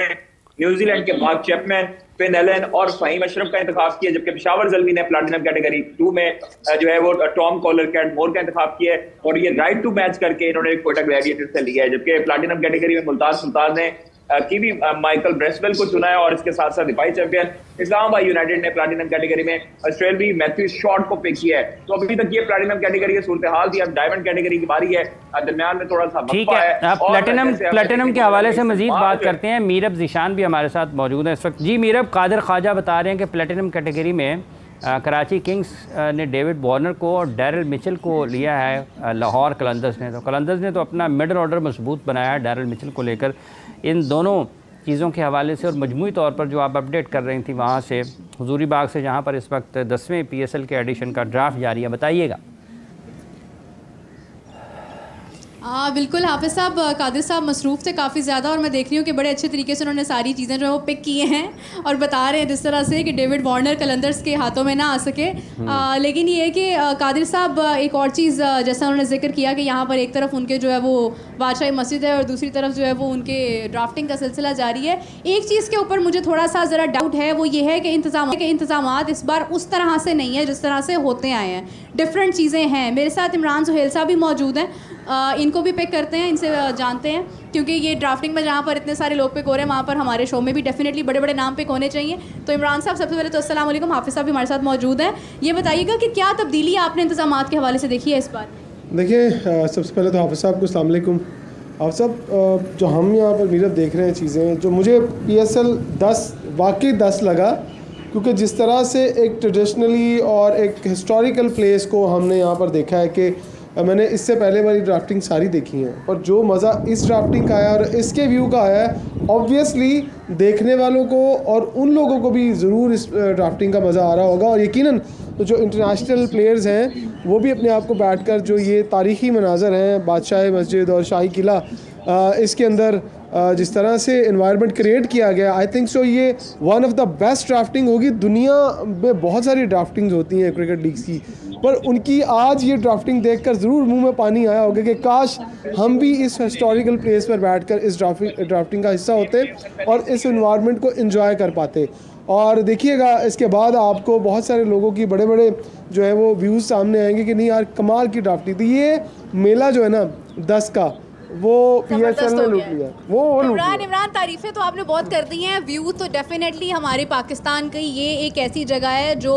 न्यूजीलैंड के मार्क चैपमैन, फिन एलन और फ़हीम अशरफ का इंतखाब किया, जबकि पेशावर ज़ल्मी ने प्लैटिनम कैटेगरी 2 में जो है वो टॉम कॉलर कैट मोर का इंतखाब किया है। और ये राइट टू मैच करके इन्होंने क्वेटा ग्लैडिएटर्स से लिया है। जबकि प्लैटिनम कैटेगरी में मुल्तान सुल्तान ने की भी माइकल ब्रेसवेल को चुना है। और इसके साथ साथ दिफाई चैंपियन इस्लामाबाद यूनाइटेड ने प्लैटिनम कैटेगरी में ऑस्ट्रेलियाई मैथ्यू शॉर्ट को पिक किया है। तो अभी तक ये प्लैटिनम कैटेगरी की सूरत हाल थी। अब डायमंड कैटेगरी की बारी है, दरमियान में थोड़ा सा ठीक है। आप प्लैटिनम के हवाले से मजीद बात करते हैं। मीरब ज़ीशान भी हमारे साथ मौजूद है इस वक्त। जी मीरब, कादिर ख्वाजा बता रहे हैं कि प्लैटिनम कैटेगरी में कराची किंग्स ने डेविड वार्नर को और डेरिल मिचेल को लिया है लाहौर कलंदर्स ने। तो कलंदर्स ने तो अपना मिडल ऑर्डर मजबूत बनाया है डेरिल मिचेल को लेकर। इन दोनों चीज़ों के हवाले से और मजमूई तौर पर जो आप अपडेट कर रही थी वहाँ से, हुजूरी बाग से, जहाँ पर इस वक्त 10वें PSL के एडिशन का ड्राफ्ट जारी है, बताइएगा। बिल्कुल हाफिज़ साहब, कादिर साहब मसरूफ़ थे काफ़ी ज़्यादा, और मैं देख रही हूँ कि बड़े अच्छे तरीके से उन्होंने सारी चीज़ें जो है वो पिक किए हैं और बता रहे हैं जिस तरह से कि डेविड वार्नर कलंदर्स के हाथों में ना आ सके। लेकिन ये है कि कादिर साहब एक और चीज़ जैसा उन्होंने जिक्र किया कि यहाँ पर एक तरफ उनके जो है वो बादशाही मस्जिद है और दूसरी तरफ जो है वो उनके ड्राफ्टिंग का सिलसिला जारी है। एक चीज़ के ऊपर मुझे थोड़ा सा ज़रा डाउट है, वो ये है कि इंतज़ामात इस बार उस तरह से नहीं है जिस तरह से होते आए हैं, डिफरेंट चीज़ें हैं। मेरे साथ इमरान सुहेल साहब भी मौजूद हैं, इनको भी पिक करते हैं, इनसे जानते हैं, क्योंकि ये ड्राफ्टिंग में जहाँ पर इतने सारे लोग पिक हो रहे हैं वहाँ पर हमारे शो में भी डेफिनेटली बड़े बड़े नाम पिक होने चाहिए। तो इमरान साहब, सबसे पहले तो अस्सलाम वालेकुम, हाफिज़ साहब भी हमारे साथ मौजूद हैं। ये बताइएगा कि क्या तब्दीली आपने इंतज़ामात के हवाले से देखी है इस बार? देखिए, सबसे पहले तो हाफिज़ साहब को अस्सलाम वालेकुम। हाफिज़ साहब, जो हम यहाँ पर मीरब देख रहे हैं चीज़ें, जो मुझे PSL 10 वाकई 10 लगा, क्योंकि जिस तरह से एक ट्रेडिशनली और एक हिस्टोरिकल प्लेस को हमने यहाँ पर देखा है कि मैंने इससे पहले वाली ड्राफ्टिंग सारी देखी है, पर जो मज़ा इस ड्राफ्टिंग का आया और इसके व्यू का आया है, ऑब्वियसली देखने वालों को और उन लोगों को भी ज़रूर इस ड्राफ्टिंग का मज़ा आ रहा होगा। और यकीनन तो जो इंटरनेशनल प्लेयर्स हैं वो भी अपने आप को बैठकर जो ये तारीख़ी मनाज़र हैं, बादशाह मस्जिद और शाही किला, इसके अंदर जिस तरह से एनवायरनमेंट क्रिएट किया गया, आई थिंक सो ये one of the best drafting होगी। दुनिया में बहुत सारी ड्राफ्टिंग्स होती हैं क्रिकेट लीग्स की, पर उनकी आज ये ड्राफ्टिंग देखकर ज़रूर मुंह में पानी आया होगा कि काश हम भी इस हिस्टोरिकल प्लेस पर बैठकर इस ड्राफ्टिंग का हिस्सा होते और इस एनवायरनमेंट को एंजॉय कर पाते। और देखिएगा इसके बाद आपको बहुत सारे लोगों की बड़े बड़े जो है वो व्यूज़ सामने आएंगे कि नहीं यार कमाल की ड्राफ्टिंग थी। ये मेला जो है ना 10 का वो PSL ने लूट लिया, वो इमरान तारीफें तो आपने बहुत कर दी हैं। व्यू तो डेफिनेटली हमारे पाकिस्तान की ये एक ऐसी जगह है जो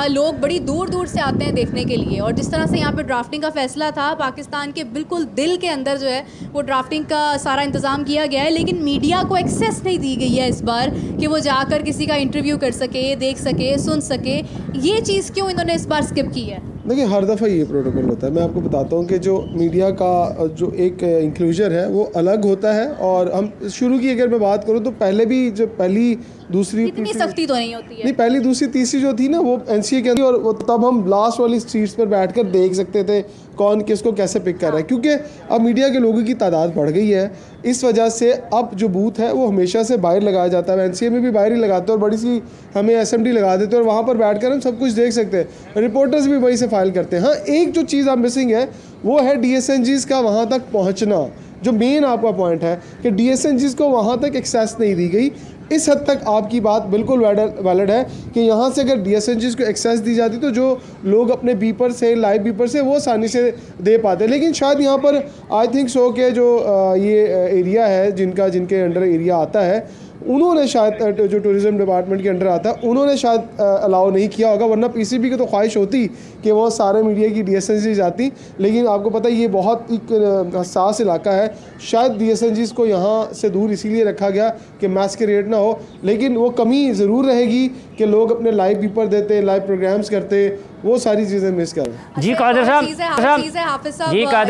लोग बड़ी दूर दूर से आते हैं देखने के लिए। और जिस तरह से यहाँ पे ड्राफ्टिंग का फैसला था, पाकिस्तान के बिल्कुल दिल के अंदर जो है वो ड्राफ्टिंग का सारा इंतज़ाम किया गया है, लेकिन मीडिया को एक्सेस नहीं दी गई है इस बार कि वो जाकर किसी का इंटरव्यू कर सके, देख सके, सुन सके। ये चीज़ क्यों इन्होंने इस बार स्किप की है? देखिए हर दफ़ा ये प्रोटोकॉल होता है। मैं आपको बताता हूँ कि जो मीडिया का जो एक इंक्लूजर है वो अलग होता है। और हम शुरू की अगर मैं बात करूँ तो पहले भी जो पहली दूसरी इतनी सख्ती तो नहीं होती है, नहीं पहली दूसरी तीसरी जो थी ना वो NCA के अंदर, और तब हम लास्ट वाली सीट्स पर बैठकर देख सकते थे कौन किसको कैसे पिक कर रहा है, क्योंकि अब मीडिया के लोगों की तादाद बढ़ गई है। इस वजह से अब जो बूथ है वो हमेशा से बाहर लगाया जाता है। NCA में भी बाहर ही लगाते हैं और बड़ी सी हमें SMD लगा देते हैं और वहाँ पर बैठकर हम सब कुछ देख सकते हैं। रिपोर्टर्स भी वहीं से फाइल करते हैं। हाँ, एक जो चीज़ अब मिसिंग है वो है DSNGs का वहाँ तक पहुँचना। जो मेन आपका पॉइंट है कि DSNGs को वहाँ तक एक्सेस नहीं दी गई। इस हद तक आपकी बात बिल्कुल वैलिड है कि यहाँ से अगर DSNGs को एक्सेस दी जाती तो जो लोग अपने बीपर से, लाइव बीपर से, वो आसानी से दे पाते। लेकिन शायद यहाँ पर आई थिंक सो के जो ये एरिया है जिनके अंडर एरिया आता है, उन्होंने शायद जो टूरिज़्म डिपार्टमेंट के अंडर आता है उन्होंने शायद अलाउ नहीं किया होगा, वरना PCB की तो ख्वाहिश होती कि वो सारे मीडिया की DSNGs जाती। लेकिन आपको पता है ये बहुत एक हसास इलाका है, शायद DSNGs को यहाँ से दूर इसीलिए रखा गया कि मैच के रेट ना हो। लेकिन वो कमी ज़रूर रहेगी कि लोग अपने लाइव पेपर देते, लाइव प्रोग्राम्स करते, वो सारी चीज़ें मिस कर। जी कादिर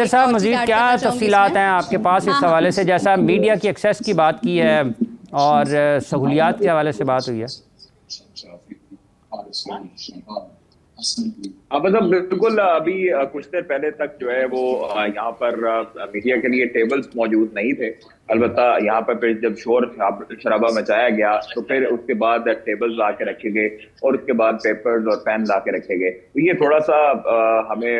साहब मज़ीद क्या तफसीलात हैं आपके पास इस हवाले से? जैसा मीडिया की एक्सेस की बात की है और सहूलियात के हवाले से बात हुई है। अब मतलब बिल्कुल अभी कुछ देर पहले तक जो है वो यहाँ पर मीडिया के लिए टेबल्स मौजूद नहीं थे। अलबत्ता यहाँ पर फिर जब शोर शराबा मचाया गया तो फिर उसके बाद टेबल्स ला के रखे गए और उसके बाद पेपर्स और पेन ला के रखे गए। तो ये थोड़ा सा हमें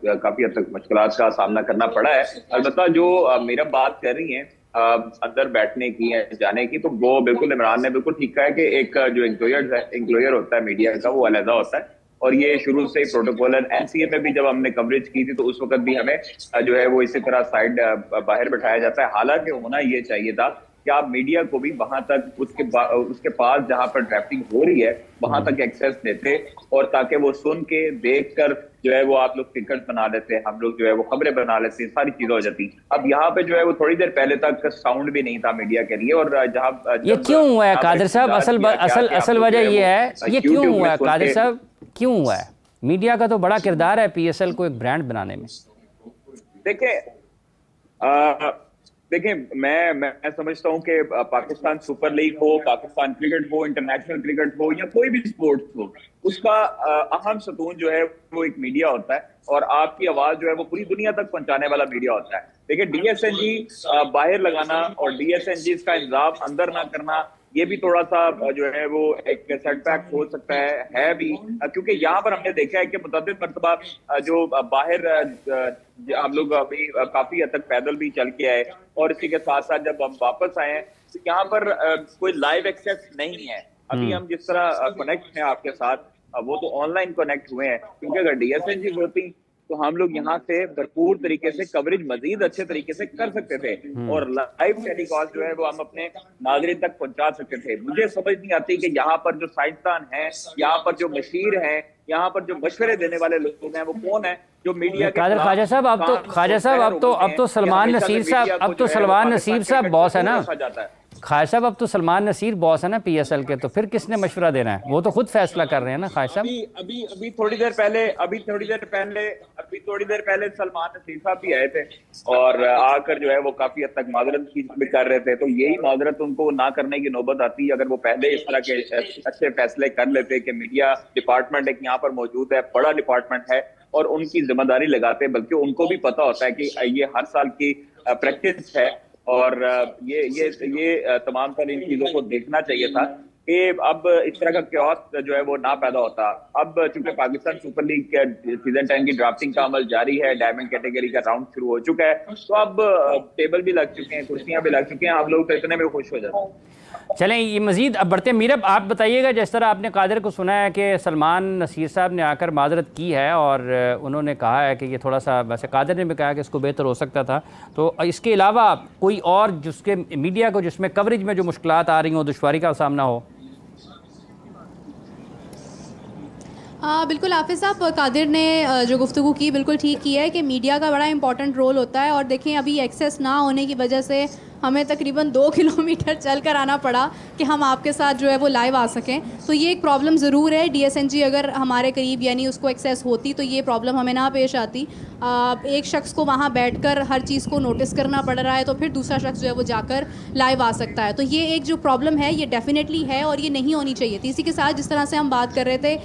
काफी हद तक मुश्किलात का सामना करना पड़ा है। अलबत्ता जो मेरा बात कर रही है अंदर बैठने की है, जाने की, तो वो बिल्कुल इमरान ने बिल्कुल ठीक कहा है कि एक जो इंक्लोजर होता है मीडिया का वो अलहदा होता है और ये शुरू से ही प्रोटोकॉल है। NCA में भी जब हमने कवरेज की थी तो उस वक्त भी हमें जो है वो इसी तरह साइड बाहर बैठाया जाता है। हालांकि होना ये चाहिए था कि आप मीडिया को भी वहां तक उसके पास जहां पर ड्राफ्टिंग हो रही है वहां तक एक्सेस देते और ताकि वो सुन के देख कर जो है वो आप लोग टिकट बना लेते, हम लोग जो है वो खबरें बना लेते, सारी चीजें हो जाती। अब यहाँ पे जो है वो थोड़ी देर पहले तक साउंड भी नहीं था मीडिया के लिए। और जहाँ ये क्यों हुआ है कादिर साहब? असल वजह ये है, ये क्यों हुआ है कादिर साहब, क्यों हुआ है? मीडिया का तो बड़ा किरदार है PSL को एक ब्रांड बनाने में। देखिए मैं समझता हूं कि पाकिस्तान सुपर लीग हो, पाकिस्तान क्रिकेट हो, इंटरनेशनल क्रिकेट हो या कोई भी स्पोर्ट्स हो, उसका अहम सतून जो है वो एक मीडिया होता है और आपकी आवाज जो है वो पूरी दुनिया तक पहुंचाने वाला मीडिया होता है। देखिए DSNG बाहर लगाना और DSNGs का इंतजाम अंदर ना करना, ये भी थोड़ा सा जो है वो एक सेटबैक हो सकता है भी, क्योंकि यहाँ पर हमने देखा है कि मुतअद्दिद मर्तबा जो बाहर हम लोग अभी काफी हद तक पैदल भी चल के आए और इसी के साथ साथ जब हम वापस आए हैं तो यहाँ पर कोई लाइव एक्सेस नहीं है। अभी हम जिस तरह कनेक्ट हैं आपके साथ वो तो ऑनलाइन कनेक्ट हुए हैं, क्योंकि अगर DSNG होती तो हम लोग यहाँ से भरपूर तरीके से कवरेज मजीद अच्छे तरीके से कर सकते थे और लाइव टेलीकास्ट जो है वो हम अपने नागरिक तक पहुंचा सकते थे। मुझे समझ नहीं आती कि यहाँ पर जो साइंसदान हैं, यहाँ पर जो मशीर हैं, यहाँ पर जो मशवरे देने वाले लोग हैं वो कौन है जो मीडिया के ख्वाजा साहब अब तो सलमान नसीर साहब बॉस है ना। खाहिर साहब अब तो सलमान नसीर बॉस है ना PSL के, तो फिर किसने मशवरा देना है? वो तो खुद फैसला कर रहे हैं ना खाहिर साहब। अभी थोड़ी देर पहले सलमान नसीर साहब भी आए थे और आकर जो है वो काफी हद तक माजरत की कर रहे थे। तो यही माजरत उनको ना करने की नौबत आती है अगर वो पहले इस तरह के अच्छे फैसले कर लेते कि मीडिया डिपार्टमेंट एक यहाँ पर मौजूद है, बड़ा डिपार्टमेंट है और उनकी जिम्मेदारी लगाते, बल्कि उनको भी पता होता है कि ये हर साल की प्रैक्टिस है और ये तमाम तर इन चीजों को देखना चाहिए था कि अब इस तरह का क्योस जो है वो ना पैदा होता। अब चूंकि पाकिस्तान सुपर लीग के सीजन 10 की ड्राफ्टिंग का अमल जारी है, डायमंड कैटेगरी का राउंड शुरू हो चुका है, तो अब टेबल भी लग चुके हैं, कुर्सियां भी लग चुके हैं, हम लोग तो इतने में खुश हो जाते हैं। चलें ये मजीद अब बढ़ते हैं। मीरब आप बताइएगा, जिस तरह आपने कादिर को सुना है कि सलमान नसीर साहब ने आकर माजरत की है और उन्होंने कहा है कि ये थोड़ा सा, वैसे कादिर ने भी कहा कि इसको बेहतर हो सकता था, तो इसके अलावा कोई और जिसके मीडिया को जिसमें कवरेज में जो मुश्किलात आ रही हो, दुश्वारी का सामना हो? बिल्कुल हाफिज़ साहब, कादिर ने जो गुफ्तगू की बिल्कुल ठीक की है कि मीडिया का बड़ा इंपॉर्टेंट रोल होता है। और देखें अभी एक्सेस ना होने की वजह से हमें तकरीबन 2 किलोमीटर चल कर आना पड़ा कि हम आपके साथ जो है वो लाइव आ सकें। तो ये एक प्रॉब्लम ज़रूर है। DSNG अगर हमारे करीब यानी उसको एक्सेस होती तो ये प्रॉब्लम हमें ना पेश आती। एक शख्स को वहाँ बैठकर हर चीज़ को नोटिस करना पड़ रहा है, तो फिर दूसरा शख्स जो है वो जाकर लाइव आ सकता है। तो ये एक जो प्रॉब्लम है ये डेफिनेटली है और ये नहीं होनी चाहिए थी। इसी के साथ जिस तरह से हम बात कर रहे थे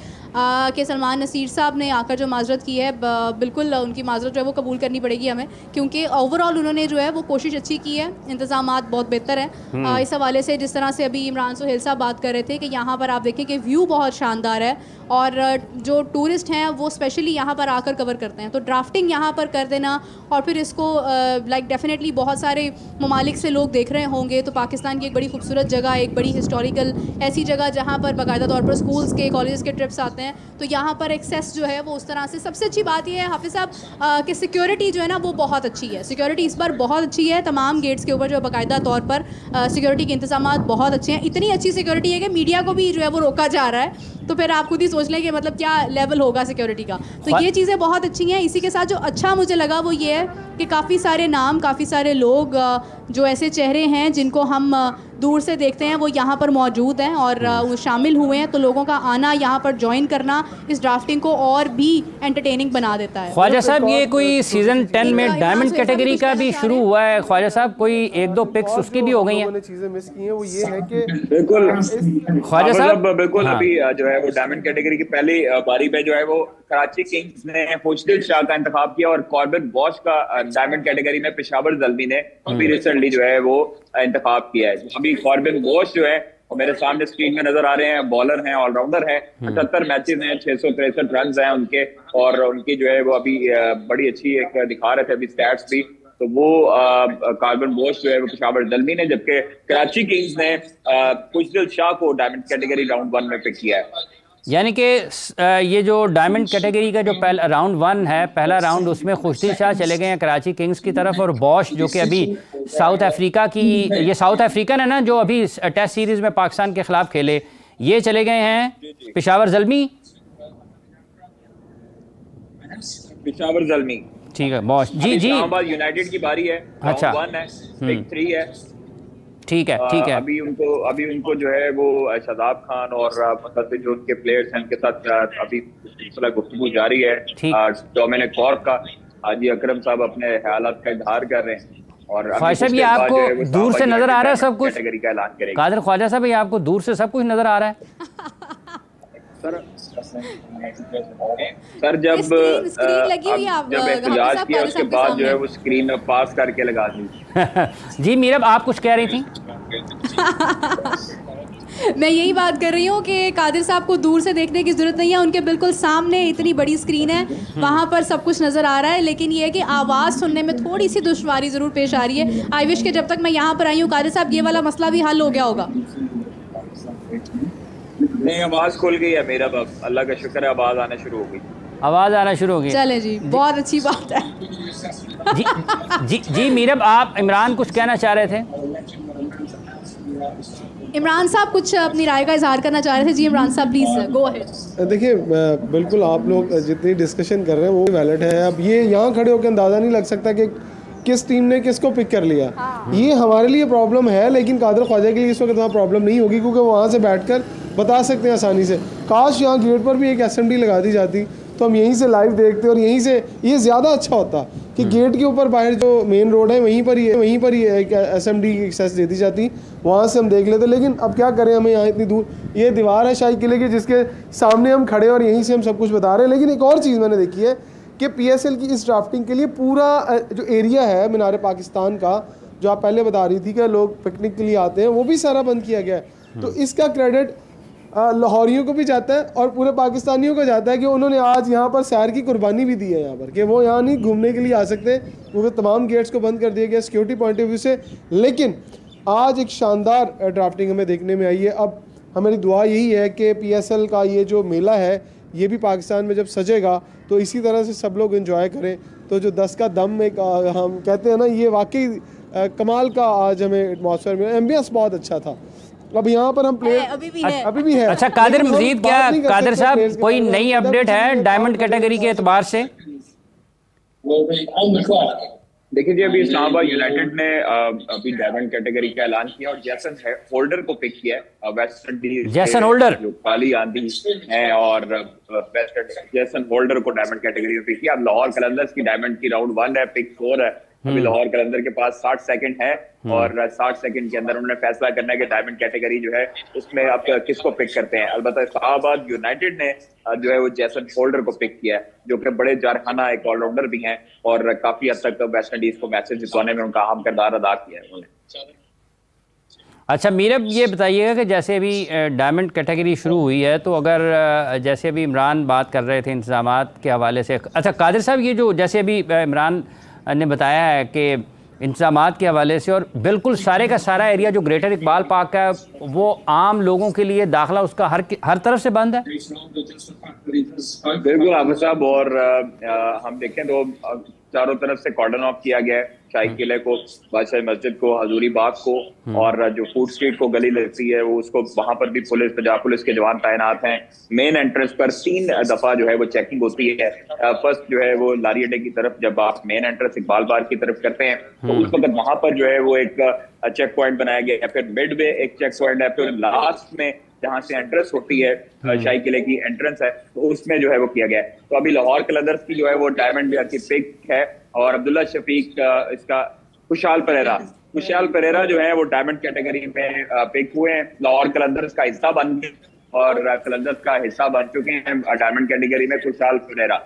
कि सलमान नसीर साहब ने आकर जो माजरत की है, बिल्कुल उनकी माजरत जो है वो कबूल करनी पड़ेगी हमें, क्योंकि ओवरऑल उन्होंने जो है वो कोशिश अच्छी की है, इंतजामात बहुत बेहतर है। इस हवाले से जिस तरह से अभी इमरान सुहेल साहब बात कर रहे थे कि यहाँ पर आप देखें कि व्यू बहुत शानदार है और जो टूरिस्ट हैं वो स्पेशली यहाँ पर आकर कवर करते हैं। तो ड्राफ्टिंग यहाँ पर कर देना और फिर इसको लाइक डेफिनेटली बहुत सारे ममालिक से लोग देख रहे होंगे, तो पाकिस्तान की एक बड़ी खूबसूरत जगह, एक बड़ी हिस्टोरिकल ऐसी जगह जहाँ पर बाकायदा तौर पर स्कूल्स के, कॉलेज के ट्रिप्स आते हैं, तो यहाँ पर एक्सेस जो है वो उस तरह से। सबसे अच्छी बात यह है हाफिज़ साहब कि सिक्योरिटी जो है ना वो बहुत अच्छी है। सिक्योरिटी इस बार बहुत अच्छी है, तमाम गेट्स के ऊपर जो बाकायदा तौर पर सिक्योरिटी के इंतजाम बहुत अच्छे हैं। इतनी अच्छी सिक्योरिटी है कि मीडिया को भी जो है वो रोका जा रहा है, तो फिर आप खुद ही सोच लें कि मतलब क्या लेवल होगा सिक्योरिटी का। तो ये चीज़ें बहुत अच्छी हैं। इसी के साथ जो अच्छा मुझे लगा वो ये है कि काफ़ी सारे नाम, काफ़ी सारे लोग जो ऐसे चेहरे हैं जिनको हम दूर से देखते हैं वो यहाँ पर मौजूद हैं और वो शामिल हुए हैं। तो लोगों का आना, यहाँ पर ज्वाइन करना इस ड्राफ्टिंग को और भी एंटरटेनिंग बना देता है। ख्वाजा साहब, ये कोई सीजन 10 में डायमंड कैटेगरी का भी शुरू हुआ है ख्वाजा साहब, कोई 1-2 पिक्स उसकी भी हो गई हैं? चीजें मिस की हैं वो ये है कि बिल्कुल ख्वाजा साहब बिल्कुल अभी जो है वो डायमंड कैटेगरी की पहली बारी में जो है वो कराची किंग्स ने खुशदिल शाह का इंतखाब किया और कॉर्बिन बॉश का डायमंड कैटेगरी में पेशावर ज़ल्मी ने अभी रिसेंटली जो है वो इंतखाब किया है। अभी कॉर्बिन बॉश जो है वो मेरे सामने स्क्रीन में नजर आ रहे हैं, बॉलर हैं, ऑलराउंडर हैं, 78 मैचेस हैं, 663 रन हैं उनके, और उनकी जो है वो अभी बड़ी अच्छी एक दिखा रहे थे अभी स्टैट्स भी। तो वो कॉर्बिन बॉश जो है वो पेशावर ज़ल्मी ने, जबकि कराची किंग्स ने खुशदिल शाह को डायमंड कैटेगरी राउंड 1 में पिक किया है। यानी कि ये जो डायमंड कैटेगरी का जो पहला राउंड 1 है, पहला राउंड, उसमें खुशदिल शाह चले गए हैं कराची किंग्स की तरफ, और बॉश जो कि अभी साउथ अफ्रीका की, ये साउथ अफ्रीकन है ना जो अभी टेस्ट सीरीज में पाकिस्तान के खिलाफ खेले, ये चले गए हैं पेशावर ज़ल्मी। पेशावर ज़ल्मी ठीक है बॉश जी। यूनाइटेड की बारी है, अच्छा 1 है, पिक 3 है, ठीक है ठीक है। अभी उनको जो है वो शादाब खान और मतलब जो उनके प्लेयर्स हैं उनके साथ अभी गुफ्तगू जारी है। डोमिनिक कॉर्क का हाजी अकरम साहब अपने ख्यालात का इजहार कर रहे हैं और ख्वाजा साहब ये आपको दूर से नजर आ रहा है सब कुछ? कैटेगरी का ऐलान करेंगे कादिर ख्वाजा साहब, ये आपको दूर से सब कुछ नजर आ रहा है? सर जब एहतजाज किया उसके बाद जो है वो स्क्रीन में पास करके लगा दी। जी मीरब, आप कुछ कह रही थी? मैं यही बात कर रही हूँ कि कादिर साहब को दूर से देखने की जरूरत नहीं है, उनके बिल्कुल सामने इतनी बड़ी स्क्रीन है, वहाँ पर सब कुछ नज़र आ रहा है। लेकिन ये है कि आवाज़ सुनने में थोड़ी सी दुश्वारी ज़रूर पेश आ रही है। आई विश कि जब तक मैं यहाँ पर आई हूँ कादिर साहब ये वाला मसला भी हल हो गया होगा। नहीं, आवाज़ खुल गई है मेरा, अल्लाह का शुक्र है आवाज़ आना शुरू हो गई। आवाज़ आना शुरू हो गई, चले जी, बहुत अच्छी बात है। जी मीरब, आप इमरान कुछ कहना चाह रहे थे? इमरान साहब कुछ अपनी राय का इजहार करना चाह रहे थे। जी इमरान साहब प्लीज़ गो अहेड। देखिए बिल्कुल आप लोग जितनी डिस्कशन कर रहे हैं वो वैलिड है। अब ये यहाँ खड़े होकर अंदाज़ा नहीं लग सकता कि किस टीम ने किसको पिक कर लिया। ये हमारे लिए प्रॉब्लम है, लेकिन कादर ख्वाजा के लिए इस वक्त इतना प्रॉब्लम नहीं होगी, क्योंकि वहाँ से बैठकर बता सकते हैं आसानी से। काश यहाँ गेट पर भी एक SMD लगा दी जाती तो हम यहीं से लाइव देखते, और यहीं से ये ज़्यादा अच्छा होता कि गेट के ऊपर बाहर जो मेन रोड है वहीं पर ही एक SMD की एक्सेस दे दी जाती, वहाँ से हम देख लेते। लेकिन अब क्या करें, हमें यहाँ इतनी दूर ये दीवार है शाही किले की जिसके सामने हम खड़े और यहीं से हम सब कुछ बता रहे हैं। लेकिन एक और चीज़ मैंने देखी है कि PSL की इस ड्राफ्टिंग के लिए पूरा जो एरिया है मीनार पाकिस्तान का, जो आप पहले बता रही थी कि लोग पिकनिक के लिए आते हैं, वो भी सारा बंद किया गया है। तो इसका क्रेडिट लाहौरियों को भी जाता है और पूरे पाकिस्तानियों को जाता है कि उन्होंने आज यहाँ पर सैर की कुर्बानी भी दी है यहाँ पर, कि वो यहाँ नहीं घूमने के लिए आ सकते, क्योंकि तमाम गेट्स को बंद कर दिया गया सिक्योरिटी पॉइंट ऑफ व्यू से। लेकिन आज एक शानदार ड्राफ्टिंग हमें देखने में आई है। अब हमारी दुआ यही है कि PSL का ये जो मेला है ये भी पाकिस्तान में जब सजेगा तो इसी तरह से सब लोग एंजॉय करें। तो जो 10 का दम एक हम कहते हैं ना, ये वाकई कमाल का आज हमें एटमॉस्फेयर में एम्बियंस बहुत अच्छा था। अब यहाँ पर हम प्लेयर अभी भी है। अच्छा कादिर, मजीद क्या कादिर साहब कोई नई अपडेट है डायमंड कैटेगरी के एतबार से? देखिए जी, अभी इस्लामाबाद यूनाइटेड ने अभी डायमंड कैटेगरी का ऐलान किया और जैसन होल्डर को पिक किया है। वेस्ट इंडीज जैसन होल्डर जो काली आंधी है, और वेस्ट जैसन होल्डर को डायमंड कैटेगरी में पिक किया। अब लाहौर कलंदर्स की डायमंड की राउंड 1 है, पिक 4 है। अभी लाहौर कलंदर के पास 60 सेकंड है और 60 सेकंड के अंदर उन्होंने फैसला करना है कि डायमंड कैटेगरी जो है उसमें आप किसको पिक करते हैं। अलबत्ता इस्लामाबाद यूनाइटेड ने जो है वो जैसन होल्डर को पिक किया है, जो कि बड़े जारखाना एक ऑलराउंडर भी हैं और काफी हद तक वेस्ट इंडीज को मैचेस जितवाने में उनका अहम किरदार अदा किया है उन्होंने। अच्छा मीरब, ये बताइएगा कि जैसे अभी डायमंड कैटेगरी शुरू हुई है, तो अगर जैसे अभी इमरान बात कर रहे थे इंतजामात के हवाले से। अच्छा कादिर साहब, ये जो जैसे अभी इमरान ने बताया है कि इंतजामात के हवाले से, और बिल्कुल सारे का सारा एरिया जो ग्रेटर इकबाल पार्क का वो आम लोगों के लिए दाखिला उसका हर तरफ से बंद है। बिल्कुल हाफिज साहब, और हम देखें तो चारों तरफ से कॉर्डन ऑफ किया गया है, शाही किले को, बादशाही मस्जिद को, हजूरी बाग को, और जो फूड स्ट्रीट को गली लगती है वो उसको, वहां पर भी पुलिस, पंजाब पुलिस के जवान तैनात हैं। मेन एंट्रेंस पर 3 दफा जो है वो चेकिंग होती है। फर्स्ट जो है वो लारी अड्डे की तरफ, जब आप मेन एंट्रेंस इकबाल पार्क की तरफ करते हैं तो उस वक्त वहां पर जो है वो एक चेक पॉइंट बनाया गया है, फिर मिड में एक चेक पॉइंट है, फिर लास्ट में जहां से एंट्रेंस होती है शाही किले की एंट्रेंस है, तो उसमें जो है वो किया गया है। तो अभी लाहौर कलंदर्स की जो है वो डायमंड बियर की पिक है, और अब्दुल्ला शफीक इसका खुशहाल परेरा जो है वो डायमंड कैटेगरी में पिक हुए हैं। लाहौर कलंदर्स का हिस्सा बन गए और कलंदर्स का हिस्सा बन चुके हैं डायमंड कैटेगरी में खुशहाल परेरा।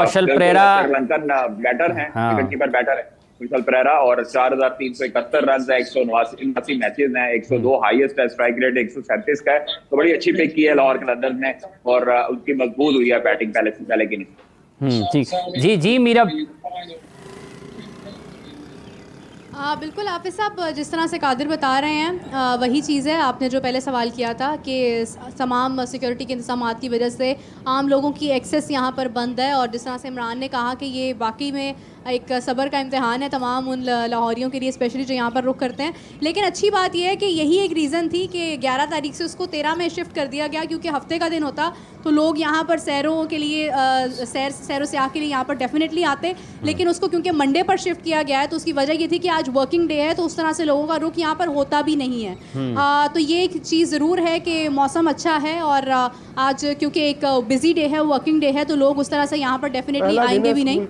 श्रीलंकन बैटर है, विकेट कीपर बैटर है खुशहाल परेरा, और 4371 रन है, 179 मैचेस हैं, 102 हाईएस्ट है, स्ट्राइक रेट 137 का है। तो बड़ी अच्छी पिक की है लाहौर कलंदर्स ने, और उसकी मजबूत हुई है बैटिंग पहले की नहीं। ठीक जी मीरा। बिल्कुल हाफिज़ साहब, जिस तरह से कादिर बता रहे हैं वही चीज़ है। आपने जो पहले सवाल किया था कि तमाम सिक्योरिटी के इंतजामात की वजह से आम लोगों की एक्सेस यहाँ पर बंद है, और जिस तरह से इमरान ने कहा कि ये वाकई में एक सब्र का इम्तिहान है तमाम उन लाहौरियों के लिए, स्पेशली जो यहाँ पर रुख करते हैं। लेकिन अच्छी बात यह है कि यही एक रीज़न थी कि 11 तारीख से उसको 13 में शिफ्ट कर दिया गया, क्योंकि हफ्ते का दिन होता तो लोग यहाँ पर सैरों के लिए सैर स्याह के लिए यहाँ पर डेफिनेटली आते, लेकिन उसको क्योंकि मंडे पर शिफ्ट किया गया है तो उसकी वजह ये थी कि आज वर्किंग डे है, तो उस तरह से लोगों का रुख यहाँ पर होता भी नहीं है। तो ये एक चीज़ ज़रूर है कि मौसम अच्छा है, और आज क्योंकि एक बिजी डे है, वर्किंग डे है, तो लोग उस तरह से यहाँ पर डेफिनेटली आएंगे भी नहीं।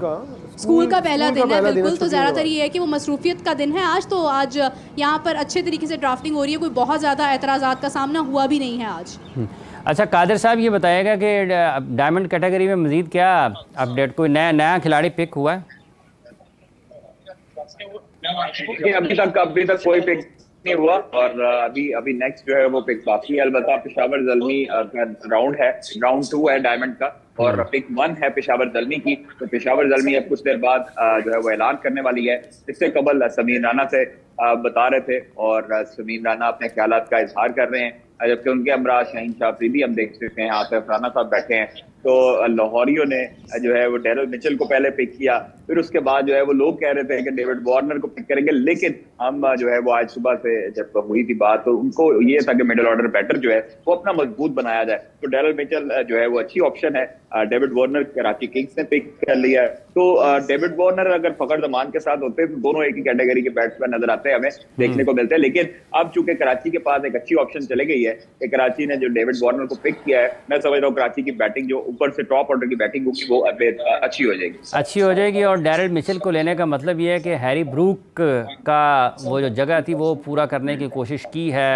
स्कूल का पहला दिन है, बिल्कुल। तो ज़्यादातर ये है कि वो मसरूफियत का दिन है आज, तो आज यहाँ पर अच्छे तरीके से ड्राफ्टिंग हो रही है, कोई बहुत ज़्यादा एतराज़ात का सामना हुआ भी नहीं है आज। अच्छा कादिर साहब, ये बताएगा कि डायमंड कैटेगरी में मजीद क्या अपडेट, कोई नया खिलाड़ी पिक हुआ है? अभी तक कोई पिक नहीं हुआ, और अभी नेक्स्ट जो है वो पिक बाकी है। अलबत्ता पेशावर ज़ल्मी राउंड है, राउंड 2 है डायमंड का, और पिक 1 है पेशावर ज़ल्मी की। तो पेशावर ज़ल्मी अब कुछ देर बाद जो है वो ऐलान करने वाली है। इससे कबल समीर राना से बता रहे थे, और समीर राना अपने ख्यालात का इजहार कर रहे हैं, जबकि उनके हमरा शाहीन शाह अफरीदी हम देख सकते हैं, आतिफ राना साहब बैठे हैं। तो लाहौरियों ने जो है वो डेरिल मिचेल को पहले पिक किया, फिर उसके बाद जो है वो लोग कह रहे थे कि डेविड वार्नर को पिक करेंगे, लेकिन हम जो है वो आज सुबह से जब हुई थी बात तो उनको ये था कि मिडिल ऑर्डर बैटर जो है वो अपना मजबूत बनाया जाए। तो डैरल मिचेल जो है वो अच्छी ऑप्शन है। डेविड वार्नर कराची किंग्स ने पिक कर लिया है। तो डेविड वार्नर अगर फखर जमान के साथ होते तो दोनों एक ही कैटेगरी के बैट्समैन नजर आते हैं, हमें देखने को मिलते हैं। लेकिन अब चूंकि कराची के पास एक अच्छी ऑप्शन चले गई है कि कराची ने जो डेविड वार्नर को पिक किया है, मैं समझ रहा हूँ कराची की बैटिंग जो ऊपर से टॉप ऑर्डर की बैटिंग होगी वो अच्छी हो जाएगी। और डैरल मिचेल को लेने का मतलब ये है कि हैरी ब्रूक का वो जो जगह थी वो पूरा करने की कोशिश की है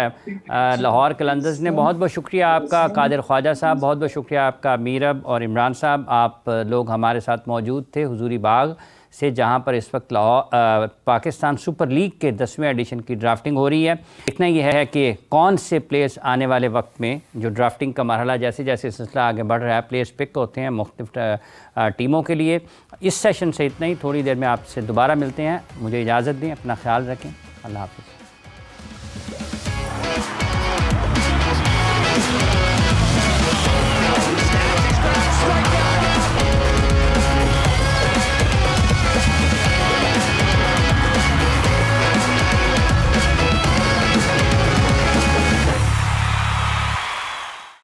लाहौर कलंदर्स ने। बहुत बहुत शुक्रिया आपका कादिर ख्वाजा साहब, बहुत बहुत शुक्रिया आपका मीरब और इमरान साहब, आप लोग हमारे साथ मौजूद थे हुजूरी बाग से, जहां पर इस वक्त पाकिस्तान सुपर लीग के 10वें एडिशन की ड्राफ्टिंग हो रही है। देखना यह है कि कौन से प्लेयर्स आने वाले वक्त में जो ड्राफ्टिंग का मरहला जैसे जैसे सिलसिला आगे बढ़ रहा है, प्लेयर्स पिक होते हैं मुख्तलिफ टीमों के लिए। इस सेशन से इतना ही, थोड़ी देर में आपसे दोबारा मिलते हैं। मुझे इजाज़त दें, अपना ख्याल रखें, अल्लाह हाफ़िज़।